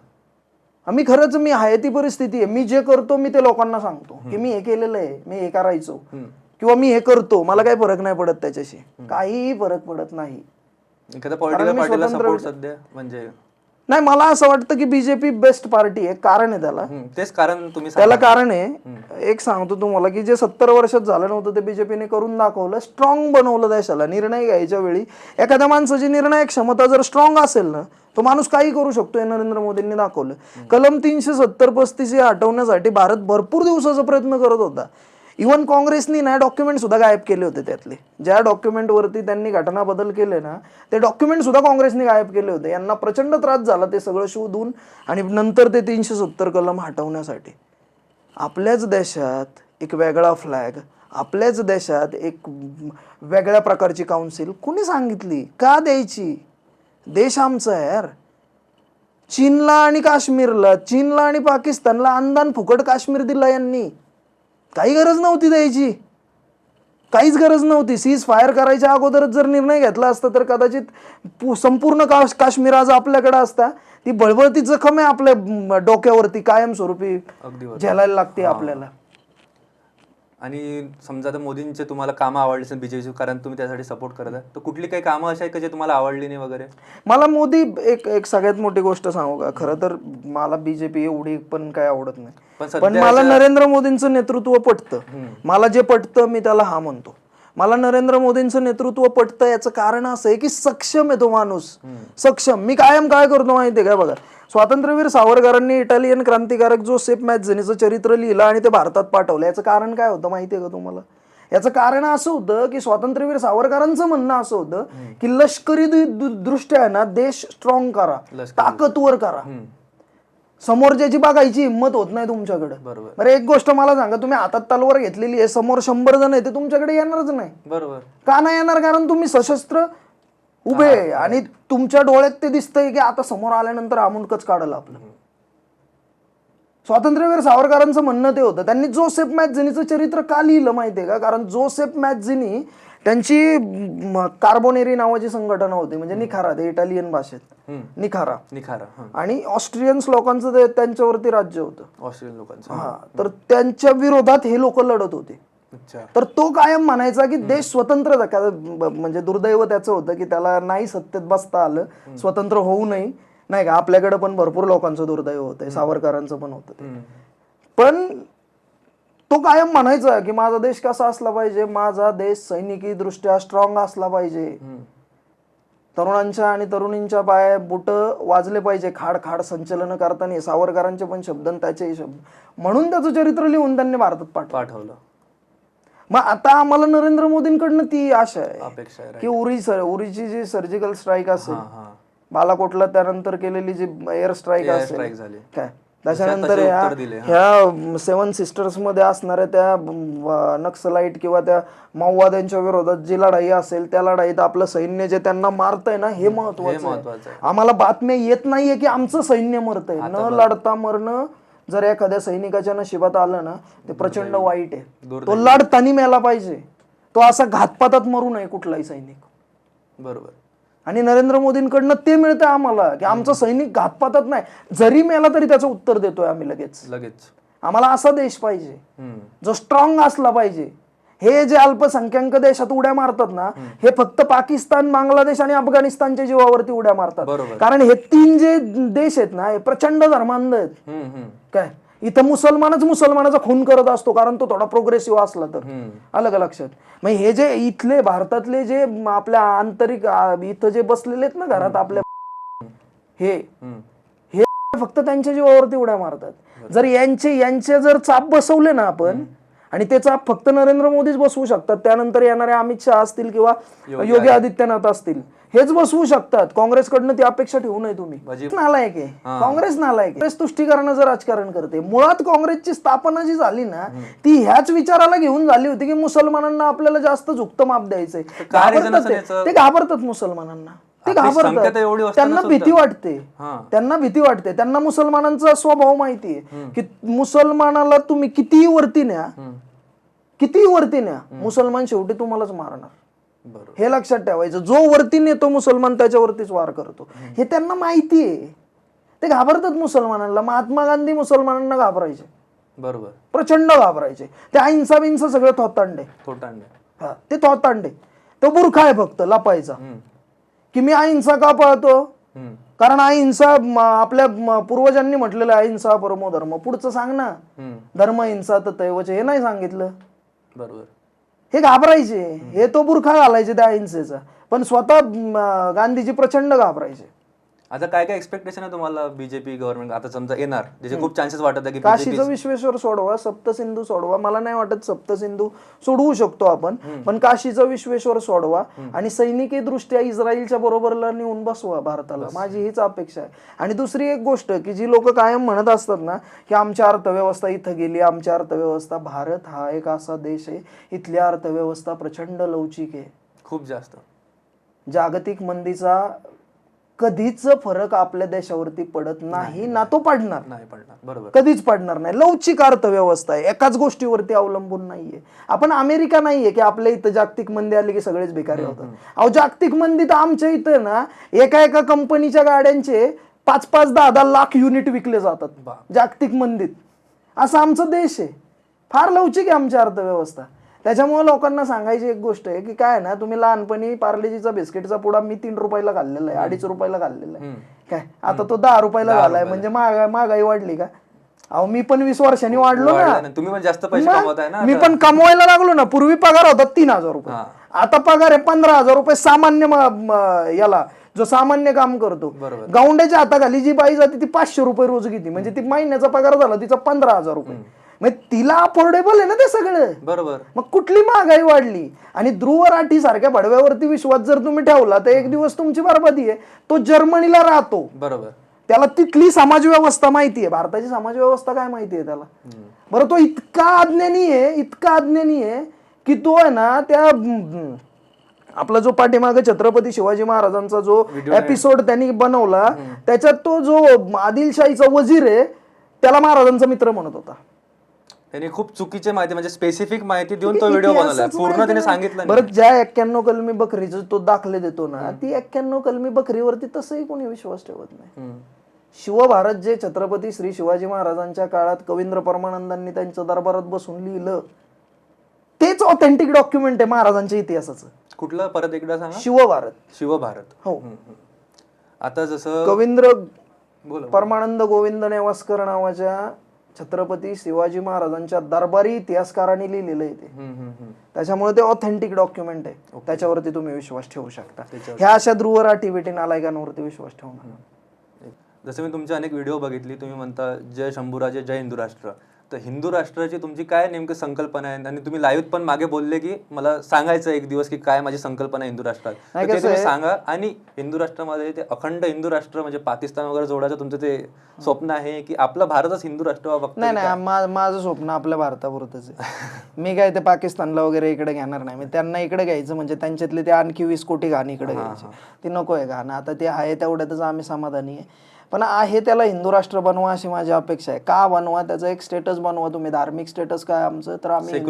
मी खरंच मी आहे ती परिस्थिती आहे. मी जे करतो मी ते लोकांना सांगतो की मी हे केलेलं आहे, मी हे करायचो किंवा मी हे करतो, मला काही फरक नाही पडत त्याच्याशी, काहीही फरक पडत नाही. एखाद्या पॉलिटिकल पार्टीला सपोर्ट सध्या म्हणजे नाही, मला असं वाटतं की बीजेपी बेस्ट पार्टी आहे. कारण आहे त्याला, तेच कारण तुम्ही त्याला कारण आहे. एक सांगतो तुम्हाला की जे 70 वर्षात झालं नव्हतं ते बीजेपीने करून दाखवलं. स्ट्रॉंग बनवलं देशाला. निर्णय घ्यायच्या वेळी एखाद्या माणसाची निर्णायक क्षमता जर स्ट्रॉंग असेल ना, तो माणूस काही करू शकतो. हे नरेंद्र मोदींनी दाखवलं. कलम 370-35 हे हटवण्यासाठी भारत भरपूर दिवसाचा प्रयत्न करत होता. इव्हन काँग्रेसनी ना डॉक्युमेंट सुद्धा गायब केले होते. त्यातले ज्या डॉक्युमेंटवरती त्यांनी घटना बदल केले ना, ते डॉक्युमेंट सुद्धा काँग्रेसने गायब केले होते. यांना प्रचंड त्रास झाला ते सगळं शोधून आणि नंतर ते 370 कलम हटवण्यासाठी. आपल्याच देशात एक वेगळा फ्लॅग, आपल्याच देशात एक वेगळ्या प्रकारची काउन्सिल कुणी सांगितली? का द्यायची? देश आमचा आहे यार. चीनला आणि काश्मीरला, चीनला आणि पाकिस्तानला अंदान फुकट काश्मीर दिला यांनी. काही गरज नव्हती द्यायची, काहीच गरज नव्हती. सीज फायर करायच्या अगोदरच जर निर्णय घेतला असता तर कदाचित संपूर्ण काश्मीर आज आपल्याकडे असता. ती बळबळती जखम आहे आपल्या डोक्यावरती, कायमस्वरूपी झेलायला लागते आपल्याला. आणि समजा आता मोदींचे तुम्हाला कामं आवडली असेल बीजेपी, कारण तुम्ही त्यासाठी सपोर्ट करत आहे, तर कुठली काही कामं अशी आहे का जे तुम्हाला आवडली नाही वगैरे? मला मोदी एक सगळ्यात मोठी गोष्ट सांगू का, खरं तर मला बीजेपी एवढी पण काय आवडत नाही, पण मला नरेंद्र मोदींचं नेतृत्व पटतं. मला जे पटतं मी त्याला हा म्हणतो. मला नरेंद्र मोदींचं नेतृत्व पटतं. याचं कारण असं आहे की सक्षम आहे तो माणूस, सक्षम. मी कायम काय करतो माहितीये का, बघा, स्वातंत्र्यवीर सावरकरांनी इटालियन क्रांतिकारक जोसेफ मॅझनीचं चरित्र लिहिलं आणि ते भारतात पाठवलं. याचं कारण काय होतं माहितीये का तुम्हाला? याचं कारण असं होतं की स्वातंत्र्यवीर सावरकरांचं म्हणणं असं होतं की लष्करी दृष्ट्या ना देश स्ट्रॉंग करा, ताकदवर करा. समोर ज्याची बघायची हिंमत होत नाही तुमच्याकडे. बरं, एक गोष्ट मला सांगा, तुम्ही हातात तलवार घेतलेली आहे, समोर 100 जण आहे, ते तुमच्याकडे येणारच नाही. बरोबर. का नाही येणार? कारण तुम्ही सशस्त्र उभे आणि तुमच्या डोळ्यात ते दिसतंय की आता समोर आल्यानंतर आमुंडकच काढलं आपलं. स्वातंत्र्यवीर सावरकरांचं म्हणणं ते होतं. त्यांनी जोसेफ मॅझनीचं चरित्र का लिहिलं माहितीये का? कारण जोसेफ मॅझनी त्यांची कार्बोनेरी नावाची संघटना होती, म्हणजे निखारा, ते इटालियन भाषेत निखारा. आणि ऑस्ट्रियन्स लोकांचं त्यांच्यावरती राज्य होतं, ऑस्ट्रियन लोकांचं. हा, तर त्यांच्या विरोधात हे लोक लढत होते. तर तो कायम म्हणायचा की देश स्वतंत्र, म्हणजे दुर्दैव त्याचं होतं की त्याला नाही सत्तेत बसता आलं, स्वतंत्र होऊ नये, नाही का? आपल्याकडे पण भरपूर लोकांचं दुर्दैव होतंय, सावरकरांचं पण होतं. पण तो कायम म्हणायचा की माझा देश कसा असला पाहिजे, माझा देश सैनिकी दृष्ट्या स्ट्रॉंग असला पाहिजे, तरुणांच्या आणि तरुणींच्या पाय बुट वाजले पाहिजे खाड खाड संचलन करताना. सावरकरांचे पण शब्द आणि त्याचेही शब्द, म्हणून त्याचं चरित्र लिहून त्यांनी भारतात पाठवलं. मग आता आम्हाला नरेंद्र मोदींकडनं ती आशा आहे, अपेक्षा आहे की उरीची जी सर्जिकल स्ट्राईक असेल, बालाकोटला त्यानंतर केलेली जी एअर स्ट्राईक असेल काय, त्याच्यानंतर ह्या 7 सिस्टर्स मध्ये असणाऱ्या त्या नक्सलाईट किंवा त्या माओवाद्यांच्या विरोधात जी लढाई असेल, त्या लढाईत आपलं सैन्य जे त्यांना मारतंय ना, हे महत्वाचं आहे. आम्हाला बातम्या येत नाहीये की आमचं सैन्य मरतंय. न लढता मरणं जर एखाद्या सैनिकाच्या नशिबात आलं ना, ते प्रचंड वाईट आहे. तो लढताना मेला पाहिजे, तो असा घातपातात मरू नये कुठलाही सैनिक. बरोबर. आणि नरेंद्र मोदींकडनं ते मिळतं आम्हाला की आमचा सैनिक घातपातात नाही, जरी मेला तरी त्याचं उत्तर देतोय आम्ही लगेच. आम्हाला असा देश पाहिजे जो स्ट्रॉंग असला पाहिजे. हे जे अल्पसंख्याक देशात उड्या मारतात ना, हे फक्त पाकिस्तान, बांगलादेश आणि अफगाणिस्तानच्या जीवावरती उड्या मारतात. कारण हे 3 जे देश आहेत ना, हे प्रचंड धर्मांध आहेत. काय, इथं मुसलमानाचा खून करत असतो कारण तो थोडा प्रोग्रेसिव्ह असला तर, आलं का लक्षात? मग हे जे इथले भारतातले जे आपल्या आंतरिक इथं जे बसलेले आहेत ना घरात आपल्या, हे फक्त त्यांच्या जीवावरती उड्या मारतात. जर यांचे जर चाप बसवले ना आपण, आणि ते चाप फक्त नरेंद्र मोदीच बसवू शकतात, त्यानंतर येणारे अमित शहा असतील किंवा योगी आदित्यनाथ असतील, हेच बसवू शकतात. काँग्रेसकडनं ती अपेक्षा ठेवू नये तुम्ही. नालायक आहे काँग्रेस, नालायक. काँग्रेस तुष्टीकरणाचं राजकारण करते. मुळात काँग्रेसची स्थापना जी झाली ना, ती ह्याच विचाराला घेऊन झाली होती की मुसलमानांना आपल्याला जास्त झुकतं माप द्यायचंय. ते घाबरतात मुसलमानांना, ते घाबरतात, त्यांना भीती वाटते, त्यांना मुसलमानांचा स्वभाव माहितीये की मुसलमानाला तुम्ही कितीही वरती न्या, मुसलमान शेवटी तुम्हालाच मारणार. हे लक्षात ठेवायचं. जो वरती नेतो मुसलमान त्याच्यावरतीच वार करतो, हे त्यांना माहितीये. ते घाबरतात मुसलमानांना. महात्मा गांधी मुसलमानांना घाबरायचे, बरोबर, प्रचंड घाबरायचे. ते अहिंसा बिंसा सगळं थोतांडे, ते थोतांडे. तो बुरखा आहे फक्त लपायचा, की मी अहिंसा का पाळतो, कारण अहिंसा आपल्या पूर्वजांनी म्हटलेलं अहिंसा परमो धर्म. पुढचं सांग ना, धर्म हिंसा तथैवच, हे नाही सांगितलं. बरोबर, हे घाबरायचे, हे तो बुरखा घालायचे त्या अहिंसेचा, पण स्वतः गांधीजी प्रचंड घाबरायचे. आता काय काय एक्सपेक्टेशन आहे तुम्हाला बीजेपी गव्हर्नमेंट आता समजा येणार, त्याचे खूप चान्सेस वाटत आहे की काशीचं विश्वेश्वर सोडवा, सप्तसिंधू सोडवा. मला नाही वाटत सप्तसिंधू सोडवू शकतो आपण, पण काशीचं विश्वेश्वर सोडवा आणि सैनिकी दृष्ट्या इस्रायलच्या बरोबरला नेऊन बसवा भारताला. माझी हीच अपेक्षा आहे. आणि दुसरी एक गोष्ट की जी लोक कायम म्हणत असतात ना की आमची अर्थव्यवस्था इथं गेली, आमची अर्थव्यवस्था, भारत हा एक असा देश आहे, इथली अर्थव्यवस्था प्रचंड लवचिक आहे, खूप जास्त. जागतिक मंदीचा कधीच फरक आपल्या देशावरती पडत नाही ना, तो पडणार नाही, बरोबर, कधीच पडणार नाही. लवचिक अर्थव्यवस्था आहे, एकाच गोष्टीवरती अवलंबून नाहीये. आपण अमेरिका नाहीये की आपल्या इथं जागतिक मंदी आली की सगळेच बेकारी होतात. अहो, जागतिक मंदी तर आमच्या इथं ना एका कंपनीच्या गाड्यांचे 5-5, 10-10 लाख युनिट विकले जातात जागतिक मंदीत. असा आमचा देश आहे, फार लवचिक आहे आमची अर्थव्यवस्था. त्याच्यामुळे लोकांना सांगायची एक गोष्ट आहे की काय ना, तुम्ही लहानपणी पार्लेजीचा बिस्किटचा पुडा मी 3 रुपयाला खाल्लेला आहे, 2.5 रुपयाला खाल्लेला आहे, काय आता तो 10 रुपयाला झालाय. म्हणजे महागाई वाढली का? अहो, मी पण 20 वर्षांनी वाढलो ना, तुम्ही पण जास्त पैसे कमवताय ना, मी पण कमवायला लागलो ना. पूर्वी पगार होता 3,000 रुपये, आता पगार आहे 15,000 रुपये. सामान्य याला जो सामान्य काम करतो, गौंड्याच्या हाताखाली जी बाई जाते ती 500 रुपये रोज घेते, म्हणजे ती महिन्याचा पगार झाला तिचा 15,000 रुपये. मग तिला अफोर्डेबल आहे ना ते सगळं, बरोबर. मग कुठली महागाई वाढली? आणि ध्रुव राठी सारख्या भडव्यावरती विश्वास जर तुम्ही ठेवला तर एक दिवस तुमची बरबादी आहे. तो जर्मनीला राहतो, बरोबर, त्याला तिथली समाज व्यवस्था माहिती आहे, भारताची समाज व्यवस्था काय माहिती आहे त्याला? बरं, तो इतका अज्ञानी आहे की तो आहे ना त्या आपला जो पाठीमागे छत्रपती शिवाजी महाराजांचा जो एपिसोड त्यांनी बनवला त्याच्यात तो जो आदिलशाहीचा वजीर आहे त्याला महाराजांचा मित्र म्हणत होता. त्यांनी खूप चुकीची माहिती, म्हणजे स्पेसिफिक माहिती देऊन तो व्हिडिओ बनवला, पूर्ण त्याने सांगितलं. बरं, ज्या 91 कलमी बकरीचं तो दाखले देतो ना, ती 91 कलमी बकरीवरती तसंही कोणी विश्वास ठेवत नाही. शिवभारत जे छत्रपती श्री शिवाजी महाराजांच्या काळात कवींद्र परमानंदांनी त्यांच्या दरबारात बसून लिहिलं, तेच ऑथेंटिक डॉक्युमेंट आहे महाराजांच्या इतिहासाचं. कुठलं, परत एकदा सांगा? शिवभारत. हो. आता जसं कवींद्र परमानंद गोविंद नेवास्कर नावाच्या छत्रपती शिवाजी महाराजांच्या दरबारी इतिहासकारांनी लिहिलेलं आहे ते, त्याच्यामुळे ते ऑथेंटिक डॉक्युमेंट आहे, त्याच्यावरती तुम्ही विश्वास ठेवू शकता. ह्या अशा ध्रुव राठी बेटी नालायकांवरती विश्वास ठेवू नका. जसं मी तुमचे अनेक व्हिडिओ बघितली, तुम्ही म्हणता जय शंभूराजे जय हिंदू राष्ट्र. तर हिंदू राष्ट्राची तुमची काय नेमकी संकल्पना आहे? आणि तुम्ही लाईव्ह पण मागे बोलले की मला सांगायचं एक दिवस की काय माझी संकल्पना आहे हिंदू राष्ट्रात, ते तुम्ही सांगा. आणि हिंदू राष्ट्रामध्ये ते अखंड हिंदू राष्ट्र म्हणजे पाकिस्तान वगैरे जोडायचं तुमचं ते स्वप्न आहे की आपला भारतच हिंदू राष्ट्र व्हावं? नाही, माझं स्वप्न आपल्या भारतापुरतच आहे. मी काय ते पाकिस्तानला वगैरे इकडे घेणार नाही. मी त्यांना इकडे घ्यायचं म्हणजे त्यांच्यातले ते आणखी 20 कोटी घाण इकडे घ्यायचे, ते नको आहे घाण. आता ते आहे तेवढ्यातच आम्ही समाधानी आहे, पण आहे त्याला हिंदू राष्ट्र बनवा अशी माझी अपेक्षा आहे. का बनवा? त्याचा एक स्टेटस बनवा तुम्ही. धार्मिक स्टेटस काय आमचं? तर आम्ही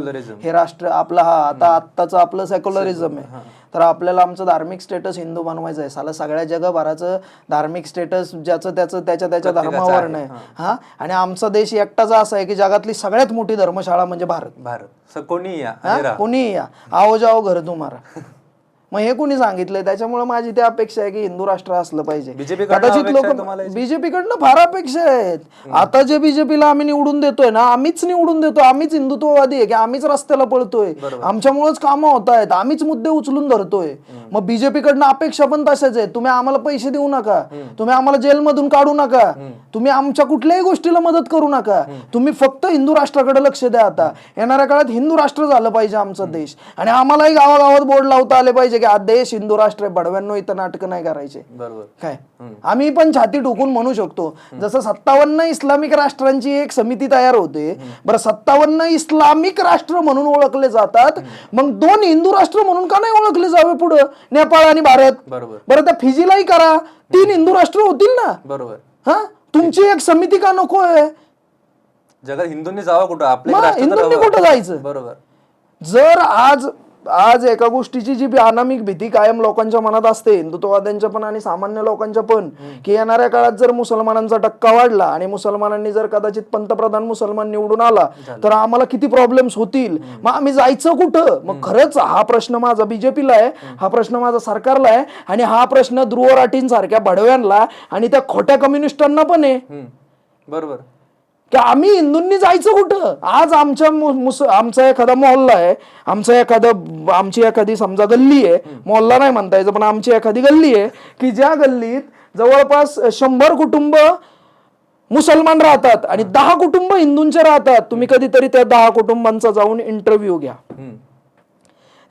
हे राष्ट्र आपलं आत्ताचं आपलं सेक्युलरिझम आहे, तर आपल्याला आमचं धार्मिक स्टेटस हिंदू बनवायचं आहे. साला सगळ्या जगभराचं धार्मिक स्टेटस ज्याचं त्याचं त्याच्या धर्मावर नाही. आणि आमचा देश एकटाच असा आहे की जगातली सगळ्यात मोठी धर्मशाळा म्हणजे भारत. कोणी या, आओ जाओ घर तुम्हारा. मग हे कोणी सांगितलंय? त्याच्यामुळे माझी ती अपेक्षा आहे की हिंदू राष्ट्र असलं पाहिजे. कदाचित लोक बीजेपीकडनं फार अपेक्षा आहेत. आता जे बीजेपीला आम्ही निवडून देतोय ना, आम्हीच निवडून देतो, आम्हीच हिंदुत्ववादी आहे की आम्हीच रस्त्याला पळतोय, आमच्यामुळेच कामं होत आहेत, आम्हीच मुद्दे उचलून धरतोय. मग बीजेपी कडनं अपेक्षा पण तशाच आहे, तुम्ही आम्हाला पैसे देऊ नका, तुम्ही आम्हाला जेलमधून काढू नका, तुम्ही आमच्या कुठल्याही गोष्टीला मदत करू नका, तुम्ही फक्त हिंदू राष्ट्राकडे लक्ष द्या. आता येणाऱ्या काळात हिंदू राष्ट्र झालं पाहिजे आमचा देश, आणि आम्हालाही गावागावात बोर्ड लावता आले पाहिजे की हा देश हिंदू राष्ट्र आहे, बडव्यांनो इथं नाटकं नाही करायचे. बरोबर. काय आम्ही पण छाती ठोकून म्हणू शकतो, जसं 57 इस्लामिक राष्ट्रांची एक समिती तयार होते, बरं 57 इस्लामिक राष्ट्र म्हणून ओळखले जातात, मग 2 हिंदू राष्ट्र म्हणून का नाही ओळखले जावे पुढं, नेपाळ आणि भारत. बरोबर. बरं त्या फिजीलाही करा, 3 हिंदू राष्ट्र होतील ना. बरोबर. हा, तुमची एक समिती का नको आहे? जगात हिंदूंनी जावं कुठं, आपल्या मग राष्ट्रात हिंदूंनी राहावं. कुठं जायचं? बरोबर. जर आज एका गोष्टीची जी अनामिक भीती कायम लोकांच्या मनात असते, हिंदुत्ववाद्यांच्या पण आणि सामान्य लोकांच्या पण, की येणाऱ्या काळात जर मुसलमानांचा टक्का वाढला आणि मुसलमानांनी जर कदाचित पंतप्रधान मुसलमान निवडून आला तर आम्हाला किती प्रॉब्लेम्स होतील, मग आम्ही जायचं कुठं? मग खरंच हा प्रश्न माझा बीजेपीला आहे, हा प्रश्न माझा सरकारला आहे, आणि हा प्रश्न ध्रुव राठींसारख्या भडव्यांना आणि त्या खोट्या कम्युनिस्टांना पण आहे. बरोबर. की आम्ही हिंदूंनी जायचं कुठं? आज आमचा एखादा मोहल्ला आहे, आमची एखादी समजा गल्ली आहे, मोहल्ला नाही म्हणता यायचं पण आमची एखादी गल्ली आहे की ज्या गल्लीत जवळपास 100 कुटुंब मुसलमान राहतात आणि 10 कुटुंब हिंदूंचे राहतात. तुम्ही कधीतरी त्या 10 कुटुंबांचा जाऊन इंटरव्ह्यू घ्या,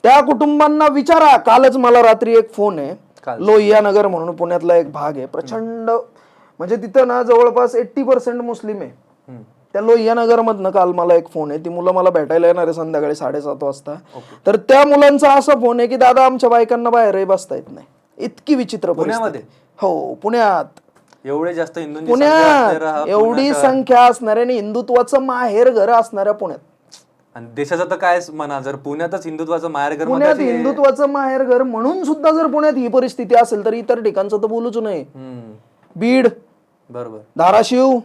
त्या कुटुंबांना विचारा. कालच मला रात्री एक फोन आहे, लोहिया नगर म्हणून पुण्यातला एक भाग आहे, प्रचंड म्हणजे तिथं ना जवळपास 80% मुस्लिम आहे. त्या लोहिया नगर मधनं काल मला एक फोन आहे, ती मुलं मला भेटायला येणार आहे संध्याकाळी 7:30 वाजता. तर त्या मुलांचा असा फोन आहे की दादा आमच्या बायकांना बाहेरही बसता येत नाही, इतकी विचित्र परिस्थिती. हो, पुण्यात एवढे जास्त हिंदूंची पुण्यात एवढी संख्या असणाऱ्या आणि हिंदुत्वाचं माहेर घर असणाऱ्या पुण्यात. आणि देशाचं तर काय म्हणा, जर पुण्यातच हिंदुत्वाचं माहेरघर, पुण्यात हिंदुत्वाचं माहेरघर म्हणून सुद्धा जर पुण्यात ही परिस्थिती असेल तर इतर ठिकाणचं तर बोलूच नाही. बीड, बरोबर, धाराशिव,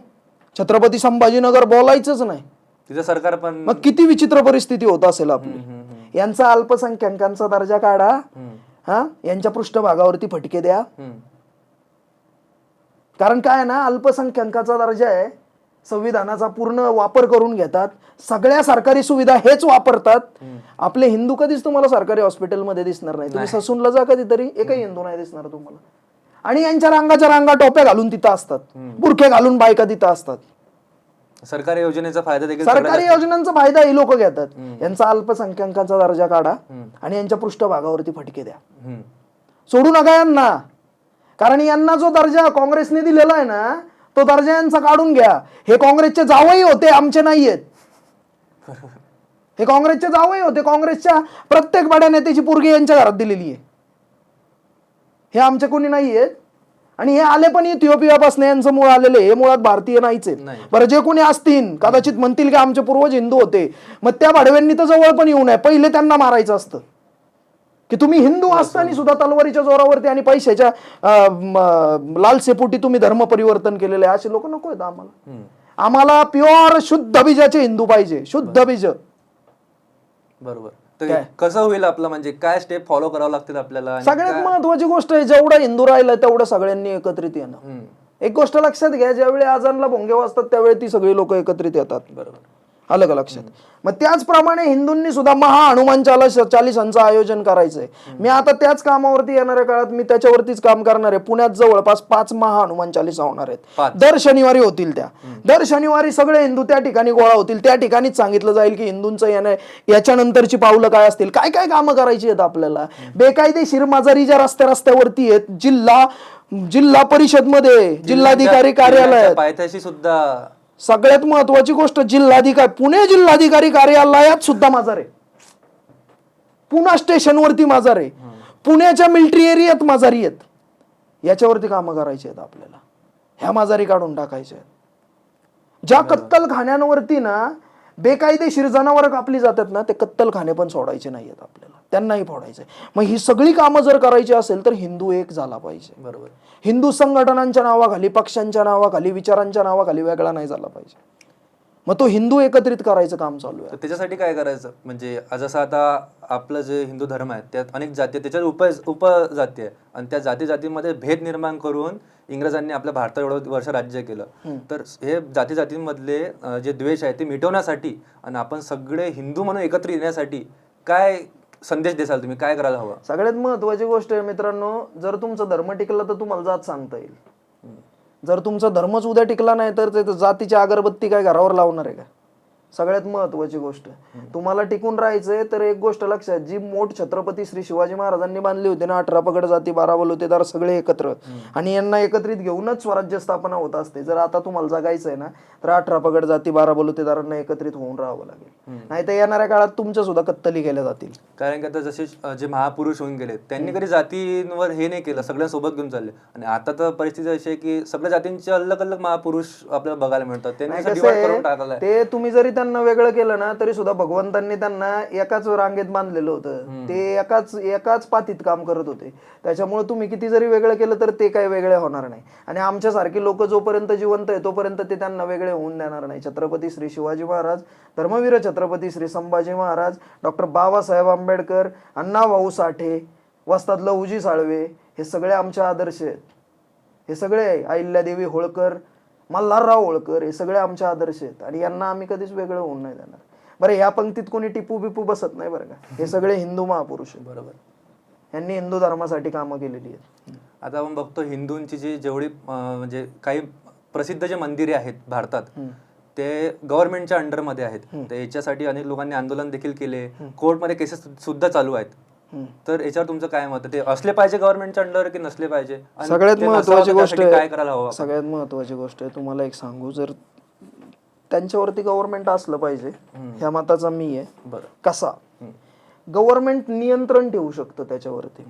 छत्रपती संभाजीनगर बोलायचंच नाही. तिथं सरकार पण, मग किती विचित्र परिस्थिती होत असेल आपली. यांचा अल्पसंख्याकांचा दर्जा काढा, हा, यांच्या पृष्ठभागावरती फटके द्या. कारण काय ना, अल्पसंख्याकांचा दर्जा आहे, संविधानाचा पूर्ण वापर करून घेतात, सगळ्या सरकारी सुविधा हेच वापरतात. आपले हिंदू कधीच तुम्हाला सरकारी हॉस्पिटलमध्ये दिसणार नाही. तुम्ही ससूनला जा कधीतरी, एकही हिंदू नाही दिसणार तुम्हाला. आणि यांच्या रांगाच्या रांगा टोप्या घालून तिथं असतात, बुरखे घालून बायका तिथं असतात. सरकारी योजनेचा फायदा देखील, सरकारी योजनांचा फायदा हे लोक घेतात. यांचा अल्पसंख्याकांचा दर्जा काढा आणि यांच्या पृष्ठभागावरती फटके द्या. सोडू नका यांना, कारण यांना जो दर्जा काँग्रेसने दिलेला आहे ना, तो दर्जा यांचा काढून घ्या. हे काँग्रेसचे जावई होते, आमचे नाहीयेत. हे काँग्रेसचे जावई होते, काँग्रेसच्या प्रत्येक बड्या नेत्याची पोरगी यांच्या घरात दिलेली आहे. हे आमचे कोणी नाहीयेत. आणि हे आले पण इथिओपियापासून, यांचं मूळ आलेले, हे मुळात भारतीय नाहीच आहेत. बरं, जे कोणी असतील कदाचित म्हणतील की आमचे पूर्वज हिंदू होते, मग त्या भाडव्यांनी तर जवळ पण येऊ नये, पहिले त्यांना मारायचं असतं. की तुम्ही हिंदू असताना सुद्धा तलवारीच्या जोरावरती आणि पैशाच्या लालसेपोटी तुम्ही धर्म परिवर्तन केलेलं आहे, असे लोक नको आहेत आम्हाला. आम्हाला प्युअर शुद्ध बीजाचे हिंदू पाहिजे, शुद्ध बीज. बरोबर. तर कसं होईल आपलं, म्हणजे काय स्टेप फॉलो करावं लागतील आपल्याला? सगळ्यात महत्वाची गोष्ट आहे, जेवढा हिंदू राहिला तेवढं सगळ्यांनी एकत्रित येणं. एक गोष्ट लक्षात घ्या, ज्यावेळी आजानला भोंगे वाजतात त्यावेळी ती सगळी लोक एकत्रित येतात. बरोबर, आलं का लक्षात? मग त्याचप्रमाणे हिंदूंनी सुद्धा हनुमान चालीसांचं आयोजन करायचंय. मी आता त्याच कामावरती येणाऱ्या काळात मी त्याच्यावरतीच काम करणार आहे. पुण्यात जवळपास 5 हनुमान चालीसा होणार आहेत, दर शनिवारी होतील. त्या दर शनिवारी सगळे हिंदू त्या ठिकाणी गोळा होतील. त्या ठिकाणीच सांगितलं जाईल की हिंदूंचं याच्यानंतरची पावलं काय असतील, काय काय कामं करायची आहेत आपल्याला. बेकायदेशीर माजारी ज्या रस्त्यावरती आहेत, जिल्हा परिषद मध्ये, जिल्हाधिकारी कार्यालयात, पायथ्याशी सुद्धा सगळ्यात महत्वाची गोष्ट, पुणे जिल्हाधिकारी कार्यालयात सुद्धा माजार आहे. पुणा स्टेशनवरती माजार आहे, पुण्याच्या मिलिटरी एरियात माजारी आहेत. याच्यावरती कामं करायची आहेत आपल्याला. ह्या माजारी काढून टाकायच्या आहेत. ज्या कत्तलखान्यांवरती ना बेकायदेशीर जनावरं कापली जातात ना, ते कत्तलखाने पण सोडायचे नाहीयेत आपल्याला, त्यांनाही फोडायचंय. मग ही सगळी कामं जर करायची असेल तर हिंदू एक झाला पाहिजे. बरोबर. हिंदू संघटनांच्या नावाखाली, पक्षांच्या नावाखाली, विचारांच्या नावाखाली वेगळा नाही झाला पाहिजे. मग तो हिंदू एकत्रित करायचं काम चालू आहे. त्याच्यासाठी काय करायचं, म्हणजे जसं आता आपलं जे हिंदू धर्म आहे त्यात अनेक जाती, त्याच्यात उपजाती आहे, आणि त्या जातीमध्ये भेद निर्माण करून इंग्रजांनी आपल्या भारतात एवढं वर्ष राज्य केलं. तर हे जातीमधले जे द्वेष आहे ते मिटवण्यासाठी आणि आपण सगळे हिंदू म्हणून एकत्र येण्यासाठी काय संदेश देसाल तुम्ही, काय करायला हवं? सगळ्यात महत्वाची गोष्ट आहे मित्रांनो, जर तुमचा धर्म टिकला तर तुम्हाला जात सांगता येईल. जर तुमचा धर्मच उद्या टिकला नाही तर ते जातीची अगरबत्ती काय घरावर लावणार आहे का? सगळ्यात महत्वाची गोष्ट, तुम्हाला टिकून राहायचंय तर एक गोष्ट लक्षात, जी मोठ छत्रपती श्री शिवाजी महाराजांनी बांधली होती ना, 18 पगड जाती 12 बलुतेदार सगळे एकत्र, आणि यांना एकत्रित घेऊनच स्वराज्य स्थापना होत असते. जर आता तुम्हाला जगायचंय ना तर 18 पगड जाती 12 बलुतेदारांना एकत्रित होऊन राहावं लागेल, नाही तर येणाऱ्या काळात तुमच्या सुद्धा कत्तली केल्या जातील. कारण की आता जसे जे महापुरुष होऊन गेले त्यांनी कधी जातींवर हे नाही केलं, सगळ्यांसोबत घेऊन चालले. आणि आता तर परिस्थिती अशी आहे की सगळ्या जातींचे अलग अलग महापुरुष आपल्याला बघायला मिळतात. त्यांनी असं divide करून टाकलं आहे. ते तुम्ही जरी त्यांना वेगळं केलं ना तरी सुद्धा भगवंतांनी त्यांना एकाच रांगेत बांधलेलं होतं. ते एकाच पातीत काम करत होते. त्याच्यामुळे तुम्ही किती जरी वेगळं केलं तर ते काही वेगळे होणार नाही. आणि आमच्यासारखी लोक जोपर्यंत जिवंत आहे तोपर्यंत ते त्यांना वेगळे होऊन देणार नाही. छत्रपती श्री शिवाजी महाराज, धर्मवीर छत्रपती श्री संभाजी महाराज, डॉक्टर बाबासाहेब आंबेडकर, अण्णाभाऊ साठे, वस्ताद लहुजी साळवे, हे सगळे आमचे आदर्श आहेत. हे सगळे अहिल्यादेवी होळकर, मल्हारराव होळकर, हे सगळे आमचे आदर्श आहेत आणि यांना आम्ही कधीच वेगळं होऊन नाही देणार. बरं, या पंक्तीत कोणी टिपू बिपू बसत नाही बरं का. हे सगळे हिंदू महापुरुष आहेत. बरोबर, यांनी हिंदू धर्मासाठी कामं केलेली आहेत. आता आपण बघतो हिंदूंची जी जेवढी म्हणजे काही प्रसिद्ध जे मंदिरे आहेत भारतात ते गव्हर्नमेंटच्या अंडरमध्ये आहेत. तर याच्यासाठी अनेक लोकांनी आंदोलन देखील केले, कोर्टमध्ये केसेस सुद्धा चालू आहेत. तर याच्यावर तुमचं काय मत? ते असले पाहिजे गव्हर्नमेंटच्या अंडर की नसले पाहिजे? सगळ्यात महत्वाची गोष्ट काय करायला हवं? सगळ्यात महत्वाची गोष्ट आहे, तुम्हाला एक सांगू, जर त्यांच्यावरती गव्हर्नमेंट असलं पाहिजे ह्या मताचा मी आहे. बरं, कसा गव्हर्नमेंट नियंत्रण ठेवू शकतं त्याच्यावरती,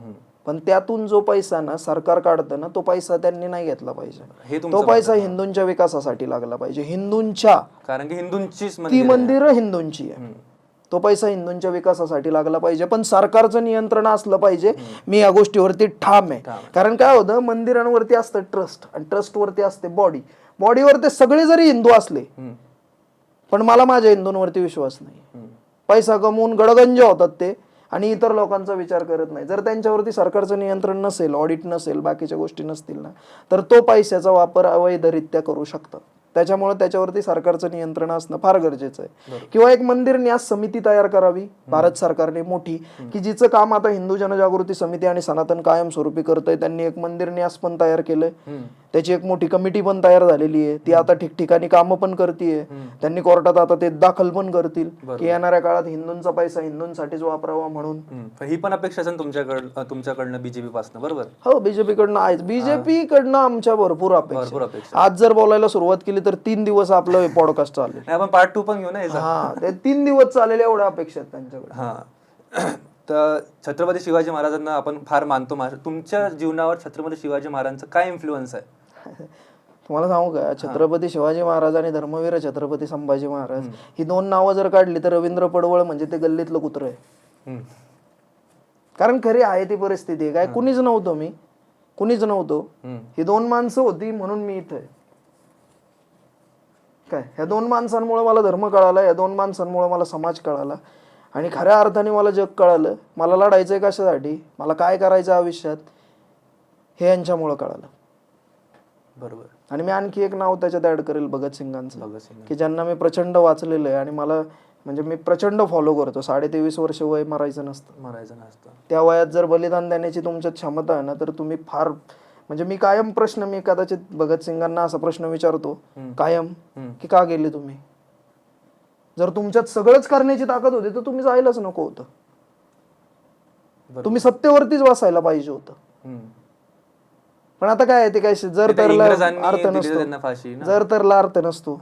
पण त्यातून जो पैसा ना सरकार काढतं ना तो पैसा त्यांनी नाही घेतला पाहिजे. तो पैसा हिंदूंच्या विकासासाठी लागला पाहिजे. हिंदूंच्या, कारण की हिंदूंचीच ती मंदिरं हिंदूंची आहे, तो पैसा हिंदूंच्या विकासासाठी लागला पाहिजे. पण सरकारचं नियंत्रण असलं पाहिजे. मी या गोष्टीवरती ठाम आहे. कारण काय होतं, मंदिरांवरती असतं ट्रस्ट आणि ट्रस्टवरती असते बॉडी. बॉडीवर ते सगळे जरी हिंदू असले पण मला माझ्या हिंदूंवरती विश्वास नाही. पैसा कमवून गडगंज होतात ते आणि इतर लोकांचा विचार करत नाही. जर त्यांच्यावरती सरकारचं नियंत्रण नसेल, ऑडिट नसेल, बाकीच्या गोष्टी नसतील ना तर तो पैशाचा वापर अवैधरित्या करू शकतात. त्याच्यामुळे त्याच्यावरती सरकारचं नियंत्रण असणं फार गरजेचं आहे. किंवा एक मंदिर न्यास समिती तयार करावी भारत सरकारने मोठी, की जिचं काम आता हिंदू जनजागृती समिती आणि सनातन कायमस्वरूपी करतंय. त्यांनी एक मंदिर न्यास पण तयार केलंय, त्याची एक मोठी कमिटी पण तयार झालेली आहे. ती आता ठिकठिकाणी कामं पण करतीये. त्यांनी कोर्टात आता ते दाखल पण करतील की येणाऱ्या काळात हिंदूंचा पैसा हिंदूंसाठीच वापरावा म्हणून. ही पण अपेक्षा असेल तुमच्याकडनं बीजेपी पासून? बरोबर, हो, बीजेपी कडनं आहेच. बीजेपी कडनं आमच्या भरपूर अपेक्षा. आज जर बोलायला सुरुवात केली तर 3 दिवस आपलं पॉडकास्ट चालेल. आपण पार्ट 2 पण घेऊ ना याचा. हा, ते 3 दिवस चालेल एवढ्या अपेक्षा आहेत त्यांच्याकडे. हा तर छत्रपती शिवाजी महाराजांना आपण फार मानतो. तुमच्या जीवनावर छत्रपती शिवाजी महाराजांचा काय इन्फ्लुएन्स आहे? तुम्हाला सांगू का, छत्रपती शिवाजी महाराज आणि धर्मवीर छत्रपती संभाजी महाराज ही 2 नावं जर काढली तर रवींद्र पडवळ म्हणजे ते गल्लीतलं कुत्र आहे. कारण खरी आहे ती परिस्थिती आहे. काय कुणीच नव्हतो मी, कुणीच नव्हतो. ही 2 माणसं होती म्हणून मी इथं आहे. काय, ह्या 2 माणसांमुळे मला धर्म कळाला, या 2 माणसांमुळे मला समाज कळाला आणि खऱ्या अर्थाने मला जग कळालं. मला लढायचंय कशासाठी, मला काय करायचं आयुष्यात, हे यांच्यामुळे कळालं. बरोबर. आणि मी आणखी एक नाव त्याच्यात ऍड करेल, भगतसिंगांचं, की ज्यांना मी प्रचंड वाचलेलं आहे आणि मला म्हणजे मी प्रचंड फॉलो करतो. 23.5 वर्ष वय मरायचं नसतं. त्या वयात जर बलिदान देण्याची तुमच्यात क्षमता आहे ना तर तुम्ही फार म्हणजे मी कायम मी कदाचित भगतसिंगांना असा प्रश्न विचारतो कायम, की का गेले तुम्ही? जर तुमच्यात सगळंच करण्याची ताकद होती तर तुम्ही जायलाच नको होतं. तुम्ही सत्तेवरतीच बसायला पाहिजे होतं. पण आता काय ते काय, जर तरला अर्थ नसतो.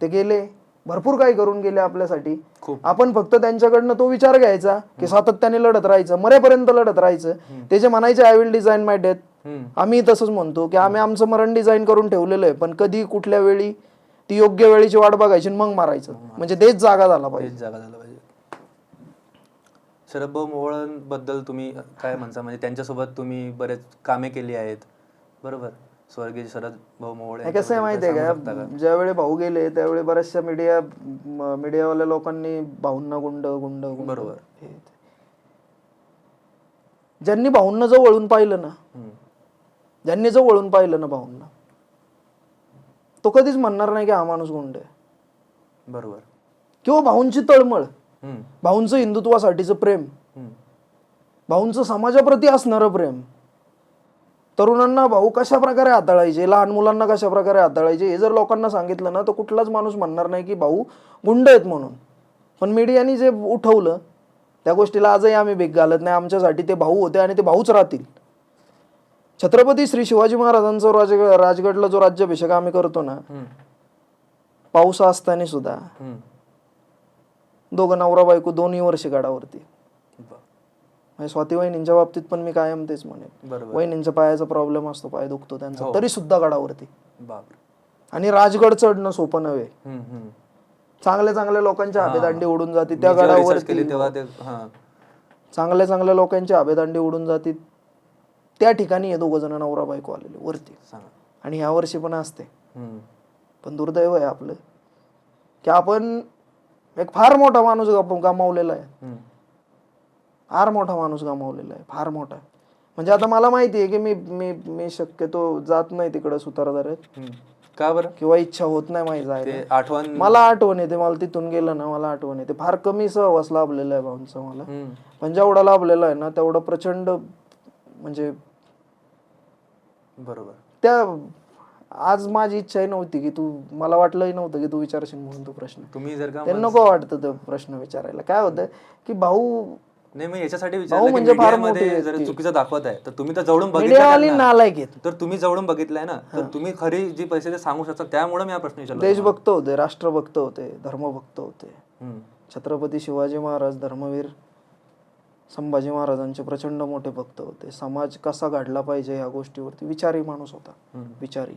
ते गेले, भरपूर काही करून गेले आपल्यासाठी. आपण फक्त त्यांच्याकडनं तो विचार घ्यायचा की सातत्याने लढत राहायचं, मरेपर्यंत लढत राहायचं. ते जे म्हणायचे I will design my death, आम्ही तसंच म्हणतो की आम्ही आमचं मरण डिझाईन करून ठेवलेलं आहे, पण कधी कुठल्या वेळी ती योग्य वेळेची वाट बघायची मग मारायचं. म्हणजे देश जागा झाला पाहिजे. शरद भाऊ मोहोळांबद्दल तुम्ही काय म्हणता? म्हणजे त्यांच्यासोबत तुम्ही बरेच कामे केली आहेत, बरोबर? स्वर्गीय शरद भाऊ मोहोळ. कसं आहे माहितीये का, ज्यावेळी भाऊ गेले त्यावेळी बऱ्याचशा मीडियावाल्या लोकांनी भाऊंना गुंड बरोबर, ज्यांनी भाऊंना जवळून पाहिलं ना, भाऊंना, तो कधीच म्हणणार नाही की हा माणूस गुंड आहे. बरोबर. किंवा भाऊंची तळमळ, भाऊंचं हिंदुत्वासाठीचं प्रेम भाऊंचं समाजाप्रती असणारं प्रेम, तरुणांना भाऊ कशा प्रकारे हाताळायचे, लहान मुलांना कशा प्रकारे हाताळायचे, हे जर लोकांना सांगितलं ना तर कुठलाच माणूस म्हणणार नाही की भाऊ गुंड आहेत म्हणून. पण मीडियाने जे उठवलं त्या गोष्टीला आजही आम्ही भीक घालत नाही. आमच्यासाठी ते भाऊ होते आणि ते भाऊच राहतील. छत्रपती श्री शिवाजी महाराजांचा राजगडला जो राज्याभिषेक आम्ही करतो ना, पाऊस असताना सुद्धा दोघं नवरा बायको 2 वर्ष गडावरती. स्वाती वहिनींच्या बाबतीत पण मी कायम तेच म्हणेन, वहिनींच्या पायाचा प्रॉब्लेम असतो, पाय दुखतो त्यांचा, तरी सुद्धा गडावरती. आणि राजगड चढणं सोपं नव्हे. चांगल्या चांगल्या लोकांच्या आबेदांडी उडून जाते त्या गडावरती, चांगल्या चांगल्या लोकांची आबेदांडी उडून जाते त्या ठिकाणी हे 2 जण नवरा बायको आलेले वरती. आणि ह्या वर्षी पण असते. पण दुर्दैव आहे आपलं की आपण एक फार मोठा माणूस गमावलेला आहे. फार मोठा माणूस गमावलेला आहे, फार मोठा. म्हणजे आता मला माहिती आहे की मी मी मी शक्यतो जात नाही तिकडे सुतारदारात. का बरं? किंवा इच्छा होत नाही माझी जायला. मला आठवण येते, मला तिथून गेलं ना मला आठवण येते. फार कमी सहवास लाभलेला आहे भाऊंचा मला, पण जेवढा लाभलेला आहे ना तेवढा प्रचंड, म्हणजे बरोबर. त्या आज माझी इच्छाही नव्हती की तू, मला वाटलंही नव्हतं की तू विचारशील म्हणून तो प्रश्न. तुम्ही जर का ते नको वाटतं तो प्रश्न विचारायला. काय होतं की भाऊ, नाही मी याच्यासाठी विचारलं म्हणजे फार मीडियामध्ये जर चुकीचं दाखवत आहे तर तुम्ही तर जवळून मीडियावाली नालायक आहेत. तर तुम्ही जवळून बघितलंय ना, तर तुम्ही खरी जी परिस्थिती सांगू शकता. त्यामुळे मी हा प्रश्न विचारला. देशभक्त होते, राष्ट्रभक्त होते, धर्मभक्त होते. छत्रपती शिवाजी महाराज धर्मवीर संभाजी महाराजांचे प्रचंड मोठे भक्त होते. समाज कसा घडला पाहिजे ह्या गोष्टीवरती विचारी माणूस होता. विचारी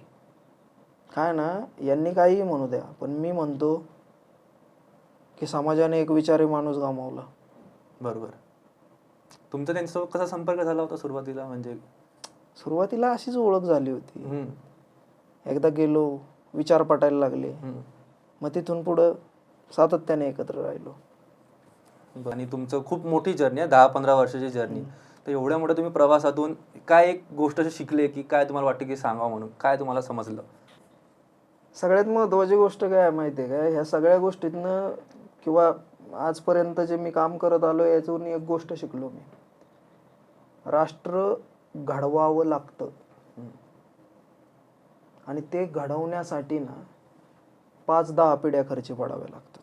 काय ना, यांनी काहीही म्हणू द्या, पण मी म्हणतो की समाजाने एक विचारी माणूस गमावला. बरोबर. तुमचा त्यांच्यासोबत कसा संपर्क झाला होता सुरुवातीला? म्हणजे सुरुवातीला अशीच ओळख झाली होती. एकदा गेलो, विचार पटायला लागले, मग तिथून पुढं सातत्याने एकत्र राहिलो. आणि तुमचं खूप मोठी जर्नी आहे, 10-15 वर्षाची जर्नी. तर एवढ्या मोठ्या तुम्ही प्रवासातून काय एक गोष्ट अशी शिकले की काय तुम्हाला वाटतं की सांगावं म्हणून, काय तुम्हाला समजलं? सगळ्यात महत्वाची गोष्ट काय माहिती आहे का, ह्या सगळ्या गोष्टीतनं किंवा आजपर्यंत जे मी काम करत आलो यातून एक गोष्ट शिकलो मी, राष्ट्र घडवावं लागतं. आणि ते घडवण्यासाठी ना 5-10 पिढ्या खर्ची पडाव्या लागतात.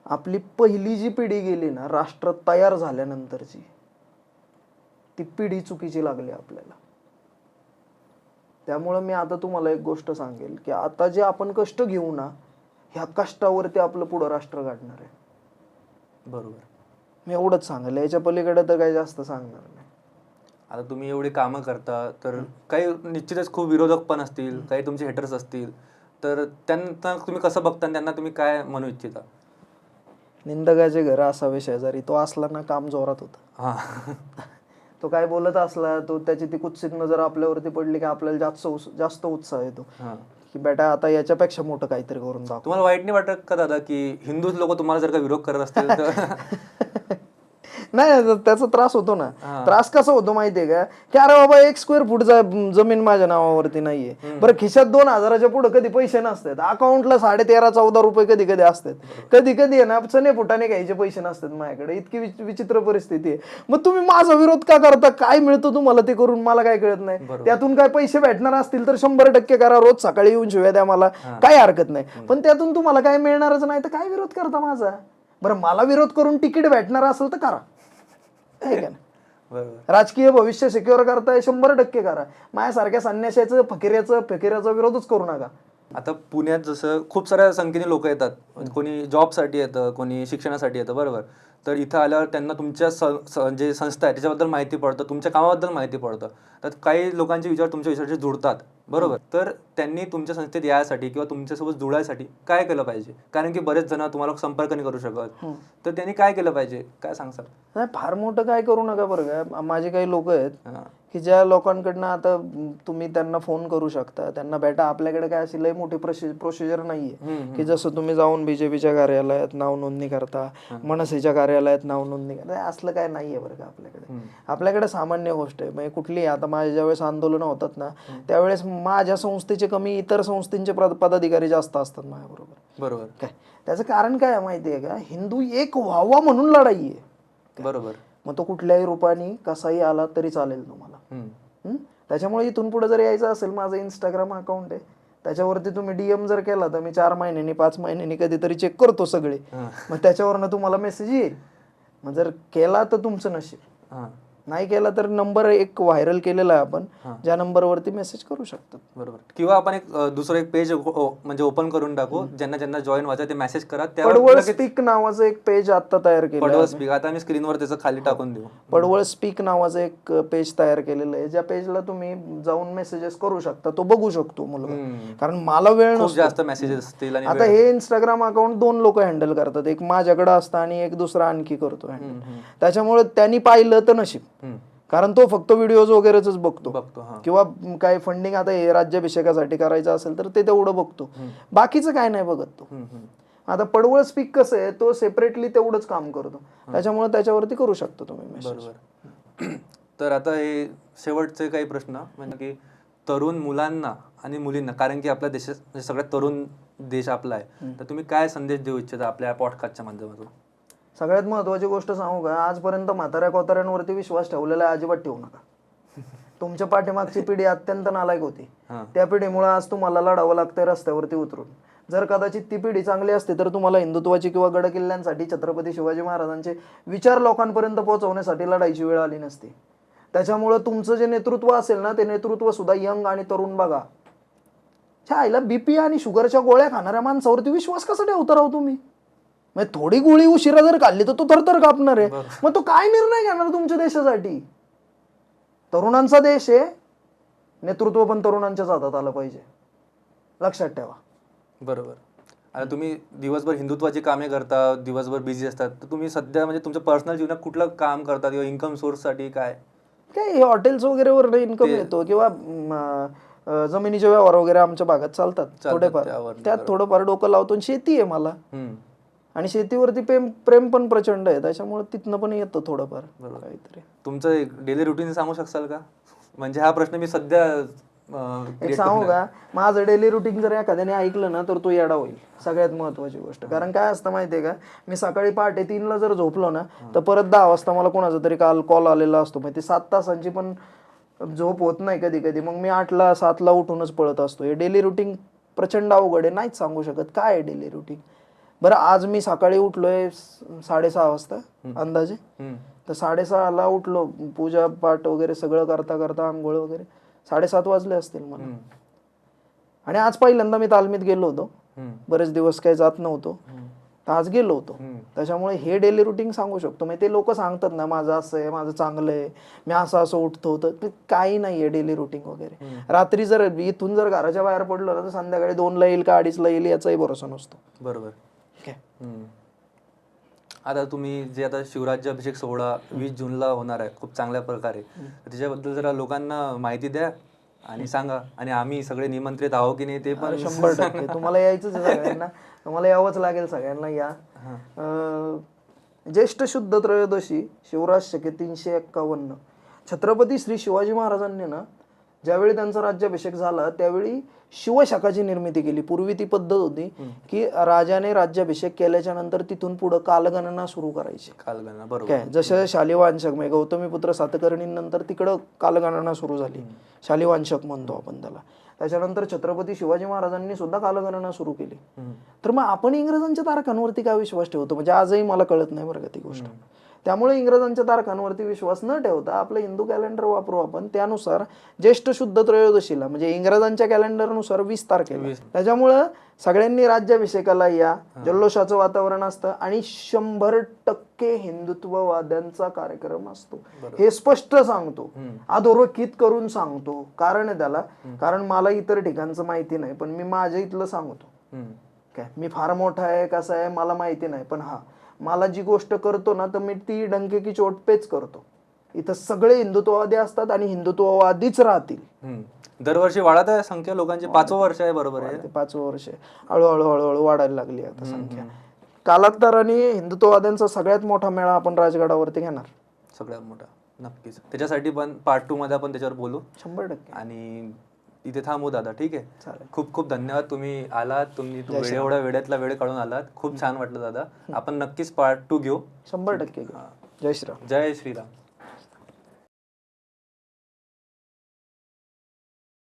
आपली पहिली जी पिढी गेली ना राष्ट्र तयार झाल्यानंतरची, ती पिढी चुकीची लागली आपल्याला. त्यामुळे मी आता तुम्हाला एक गोष्ट सांगेल की आता जे आपण कष्ट घेऊ ना, ह्या कष्टावरती आपलं पुढं राष्ट्र घडणार आहे. बरोबर. मी एवढंच सांगेल, याच्या पलीकडे तर काही जास्त सांगणार नाही. आता तुम्ही एवढी कामं करता तर काही निश्चितच खूप विरोधक पण असतील, काही तुमचे हेटर्स असतील, तर त्यांना तुम्ही कसं बघता, त्यांना तुम्ही काय म्हणू इच्छिता? निंदकाचे घर असावे शेजारी, तो असला ना काम जोरात होता. तो काय बोलत असला, तो त्याची ती कुत्सित नजर आपल्यावरती पडली की आपल्याला जास्त उत्साह येतो की बेटा आता याच्यापेक्षा मोठं काहीतरी करून दाखव. तुम्हाला वाईट नाही वाटत का दादा की हिंदूच लोक तुम्हाला जर का विरोध करत असतील तर? नाही, त्याचा त्रास होतो ना. त्रास कसा होतो माहितीये का, की अरे बाबा 1 स्क्वेअर फूट जमीन माझ्या नावावरती नाहीये. बरं, खिशात 2,000च्या पुढे कधी पैसे नसतात, अकाउंटला 13-14 रुपये कधी कधी असतात, कधी कधी आहे ना चणे फुटाने घ्यायचे पैसे नसतात माझ्याकडे. इतकी विचित्र परिस्थिती आहे. मग तुम्ही माझा विरोध का करता? काय मिळतं तुम्हाला ते करून? मला काय कळत नाही. त्यातून काय पैसे भेटणार असतील तर 100% करा. रोज सकाळी येऊन शिव्या द्या मला, काही हरकत नाही. पण त्यातून तुम्हाला काय मिळणारच नाही तर काय विरोध करता माझा? बरं, मला विरोध करून तिकीट भेटणार असेल तर करा, राजकीय भविष्य सिक्युअर करताय 100% करा. माझ्यासारख्या संन्याशाचं फकिराचा विरोधच करू नका. आता पुण्यात जसं खूप साऱ्या संख्येने लोक येतात, कोणी जॉबसाठी येतं, कोणी शिक्षणासाठी येतं, बरोबर. तर इथं आल्यावर त्यांना तुमच्या जे संस्था आहे त्याच्याबद्दल माहिती पडतं, तुमच्या कामाबद्दल माहिती पडतं. तर काही लोकांचे विचार तुमच्या विचाराशी जुळतात, बरोबर. तर त्यांनी तुमच्या संस्थेत यायसाठी किंवा तुमच्यासोबत जुळायसाठी काय केलं पाहिजे? कारण की बरेच जण तुम्हाला संपर्क नाही करू शकत, तर त्यांनी काय केलं पाहिजे, काय सांगसाल? नाही, फार मोठं काय करू नका बरं का. माझे काही लोक आहेत की ज्या लोकांकडनं आता तुम्ही त्यांना फोन करू शकता, त्यांना बेटा आपल्याकडे काय अशी लई मोठी प्रोसिजर नाहीये की जसं तुम्ही जाऊन बीजेपीच्या कार्यालयात नाव नोंदणी करता, मनसेच्या कार्यालयात नाव नोंदणी करता, असलं काय नाहीये बरं का आपल्याकडे. आपल्याकडे सामान्य गोष्ट आहे. म्हणजे कुठली, आता माझ्या ज्यावेळेस आंदोलनं होतात ना त्यावेळेस माझ्या संस्थेचे कमी इतर संस्थेचे पदाधिकारी जास्त असतात माझ्याबरोबर. बरोबर. काय त्याचं कारण काय आहे माहिती आहे का, हिंदू एक व्हावा म्हणून लढाई आहे. बरोबर. मग तो कुठल्याही रूपाने कसाही आला तरी चालेल तुम्हाला. त्याच्यामुळे इथून पुढे जर यायचं असेल, माझं इंस्टाग्राम अकाउंट आहे, त्याच्यावरती तुम्ही DM जर केला तर मी 4 महिन्यांनी 5 महिन्यांनी कधीतरी चेक करतो सगळे. मग त्याच्यावरनं तुम्हाला मेसेज येईल. मग जर केला तर तुमचं नशीब, नाही केला तर नंबर एक व्हायरल केलेला आहे आपण, ज्या नंबरवरती मेसेज करू शकतात. बरोबर. किंवा आपण दुसरं एक पेज म्हणजे ओपन करून टाकू, ज्यांना ज्यांना जॉईन व्हायचं ते मेसेज करा. पडवळ स्पीक नावाचं एक पेज आता तयार केलं. पडवळ स्पीक, आता मी स्क्रीनवर त्याचं खाली टाकून देऊ. पडवळ स्पीक नावाचं एक पेज तयार केलेलं आहे, ज्या पेजला तुम्ही जाऊन मेसेजेस करू शकता, तो बघू शकतो मुलगा. कारण मला वेळ नसतो, जास्त मेसेजेस असतील. आणि आता हे इंस्टाग्राम अकाउंट 2 लोक हँडल करतात, एक माझ्याकडे असतं आणि एक दुसरा आणखी करतो हँडल. त्याच्यामुळे त्यांनी पाहिलं तर नशीब, कारण तो फक्त व्हिडिओज वगैरेच बघतो. किंवा काय फंडिंग आता हे राज्याभिषेकासाठी करायचं असेल तर ते तेवढं बघतो, बाकीचं काय नाही बघत तो. आता पडवळ स्पीक कसं आहे, तो सेपरेटली तेवढंच काम करतो, त्याच्यामुळे त्याच्यावरती करू शकतो तुम्ही मेसेज. बरोबर. तर आता हे शेवटचे काही प्रश्न, म्हणजे की तरुण मुलांना आणि मुलींना, कारण की आपल्या देशात सगळ्यात तरुण देश आपला आहे, तर तुम्ही काय संदेश देऊ इच्छिता आपल्या पॉडकास्टच्या माध्यमातून? सगळ्यात महत्वाची गोष्ट सांगू का, आजपर्यंत म्हाताऱ्या कोताऱ्यांवरती विश्वास ठेवलेला आहे, अजिबात ठेवू नका. तुमच्या पाठीमागची पिढी अत्यंत नालायक होती, त्या पिढीमुळे आज तुम्हाला लढावं लागतंय रस्त्यावरती उतरून. जर कदाचित ती पिढी चांगली असती तर तुम्हाला हिंदुत्वाची किंवा गडकिल्ल्यांसाठी छत्रपती शिवाजी महाराजांचे विचार लोकांपर्यंत पोहोचवण्यासाठी लढायची वेळ आली नसती. त्याच्यामुळे तुमचं जे नेतृत्व असेल ना, ते नेतृत्व सुद्धा यंग आणि तरुण बघा. आईला BP आणि शुगरच्या गोळ्या खाणाऱ्या माणसावरती विश्वास कसा ठेवता राहू तुम्ही? मग थोडी गोळी उशिरा जर खाल्ली तर तो थरथर कापणार आहे. मग तो काय निर्णय घेणार तुमच्या देशासाठी? तरुणांचा देश आहे, नेतृत्व पण तरुणांच्याच हातात आलं पाहिजे, लक्षात ठेवा. बरोबर. आता तुम्ही दिवसभर हिंदुत्वाची कामे करता, दिवसभर बिझी असतात, तर तुम्ही सध्या म्हणजे तुमच्या पर्सनल जीवनात कुठलं काम करतात किंवा इन्कम सोर्ससाठी काय? हॉटेल्स वगैरेवर इन्कम येतो, किंवा जमिनीचे व्यवहार वगैरे आमच्या भागात चालतात थोडेफार, त्यात थोडंफार डोकं लावतो. शेती आहे मला, आणि शेतीवरती प्रेम पण प्रचंड आहे, त्याच्यामुळे तिथनं पण येतं थोडंफार काहीतरी. तुमचं डेली रुटीन सांगू शकाल का? म्हणजे हा प्रश्न मी सध्या एक सांगू का, माझं डेली रुटीन जर एखाद्याने ऐकलं ना तर तो येडा होईल, सगळ्यात महत्वाची गोष्ट. कारण काय असतं माहितीये का, मी सकाळी पहाटे 3ला जर झोपलो ना तर परत 10 वाजता मला कोणाचा तरी कॉल आलेला असतो. मग ते 7 तासांची पण झोप होत नाही कधी कधी, मग मी 8ला 7ला उठूनच पळत असतो. हे डेली रुटीन प्रचंड अवघड आहे, नाहीच सांगू शकत काय आहे डेली रुटीन. बरं, आज मी सकाळी उठलोय 6:30 वाजता अंदाजे, तर 6:30ला उठलो, पूजा पाठ वगैरे सगळं करता करता आंघोळ वगैरे 7:30 वाजले असतील मला. आणि आज पहिल्यांदा मी तालमीत गेलो होतो, बरेच दिवस काही जात नव्हतो, तर आज गेलो होतो. त्याच्यामुळे हे डेली रुटीन सांगू शकतो. म्हणजे ते लोक सांगतात ना माझं असं आहे, माझं चांगलं आहे, मी असं उठतो, तर काही नाहीये डेली रुटीन वगैरे. रात्री जर इथून जर घराच्या बाहेर पडलो ना तर संध्याकाळी 2ला येईल का 2:30ला येईल याचाही भरोसा नसतो. बरोबर. आता तुम्ही जे आता शिवराज्याभिषेक सोहळा 20 जूनला होणार आहे खूप चांगल्या प्रकारे, त्याच्याबद्दल जरा लोकांना माहिती द्या आणि सांगा. आणि आम्ही सगळे निमंत्रित आहोत की नाही ते पण 100%. तुम्हाला यायचंच आहे सगळ्यांना, तुम्हाला यावंच लागेल सगळ्यांना. या ज्येष्ठ शुद्ध त्रयोदशी शिवराज शके 351 छत्रपती श्री शिवाजी महाराजांनी ना ज्यावेळी त्यांचा राज्याभिषेक झाला त्यावेळी शिवशकाची निर्मिती केली. पूर्वी ती पद्धत होती की राजाने राज्याभिषेक केल्याच्या नंतर तिथून पुढे कालगणना सुरू करायची. कालगणना, बरोबर. काय जसं शालिवांशक म्हणजे गौतमीपुत्र सातकर्णीनंतर तिकडं कालगणना सुरू झाली, शालिवांशक म्हणतो आपण त्याला. त्याच्यानंतर छत्रपती शिवाजी महाराजांनी सुद्धा कालगणना सुरू केली. तर मग आपण इंग्रजांच्या तारखांवरती काय विश्वास ठेवतो, म्हणजे आजही मला कळत नाही बरं का ती गोष्ट. त्यामुळे इंग्रजांच्या तारखांवरती विश्वास न ठेवता आपलं हिंदू कॅलेंडर वापरू आपण. त्यानुसार ज्येष्ठ शुद्ध त्रयोदशीला म्हणजे इंग्रजांच्या कॅलेंडरनुसार 20 तारखेला, त्याच्यामुळं सगळ्यांनी राज्याभिषेकाला या, जल्लोषाचं वातावरण असतं आणि 100% हिंदुत्ववाद्यांचा कार्यक्रम असतो. हे स्पष्ट सांगतो, अधोरेखित करून सांगतो. कारण आहे त्याला, कारण मला इतर ठिकाणचं माहिती नाही, पण मी माझ्या इथलं सांगतो. काय मी फार मोठा आहे कसं आहे मला माहिती नाही, पण हा मला जी गोष्ट करतो ना तर मी ती डंके की चोट पेच करतो. इथं सगळे हिंदुत्ववादी असतात आणि हिंदुत्ववादीच राहतील. दरवर्षी वाढत आहे संख्या लोकांची. 5वं वर्ष आहे, बरोबर आहे, 5वं वर्ष हळूहळू वाढायला लागली आता संख्या. कालांतराने हिंदुत्ववाद्यांचा सगळ्यात मोठा मेळा आपण राजगडावरती घेणार, सगळ्यात मोठा. नक्कीच. त्याच्यासाठी पण पार्ट 2 मध्ये आपण त्याच्यावर बोलू 100%. आणि इथे थांबू दादा, ठीक आहे. चालेल. खूप खूप धन्यवाद, तुम्ही आलात, एवढ्या वेळातला वेळ काढून आलात, खूप छान वाटलं दादा. आपण नक्कीच पार्ट 2 घेऊ. 100% जय श्रीराम. जय श्रीराम.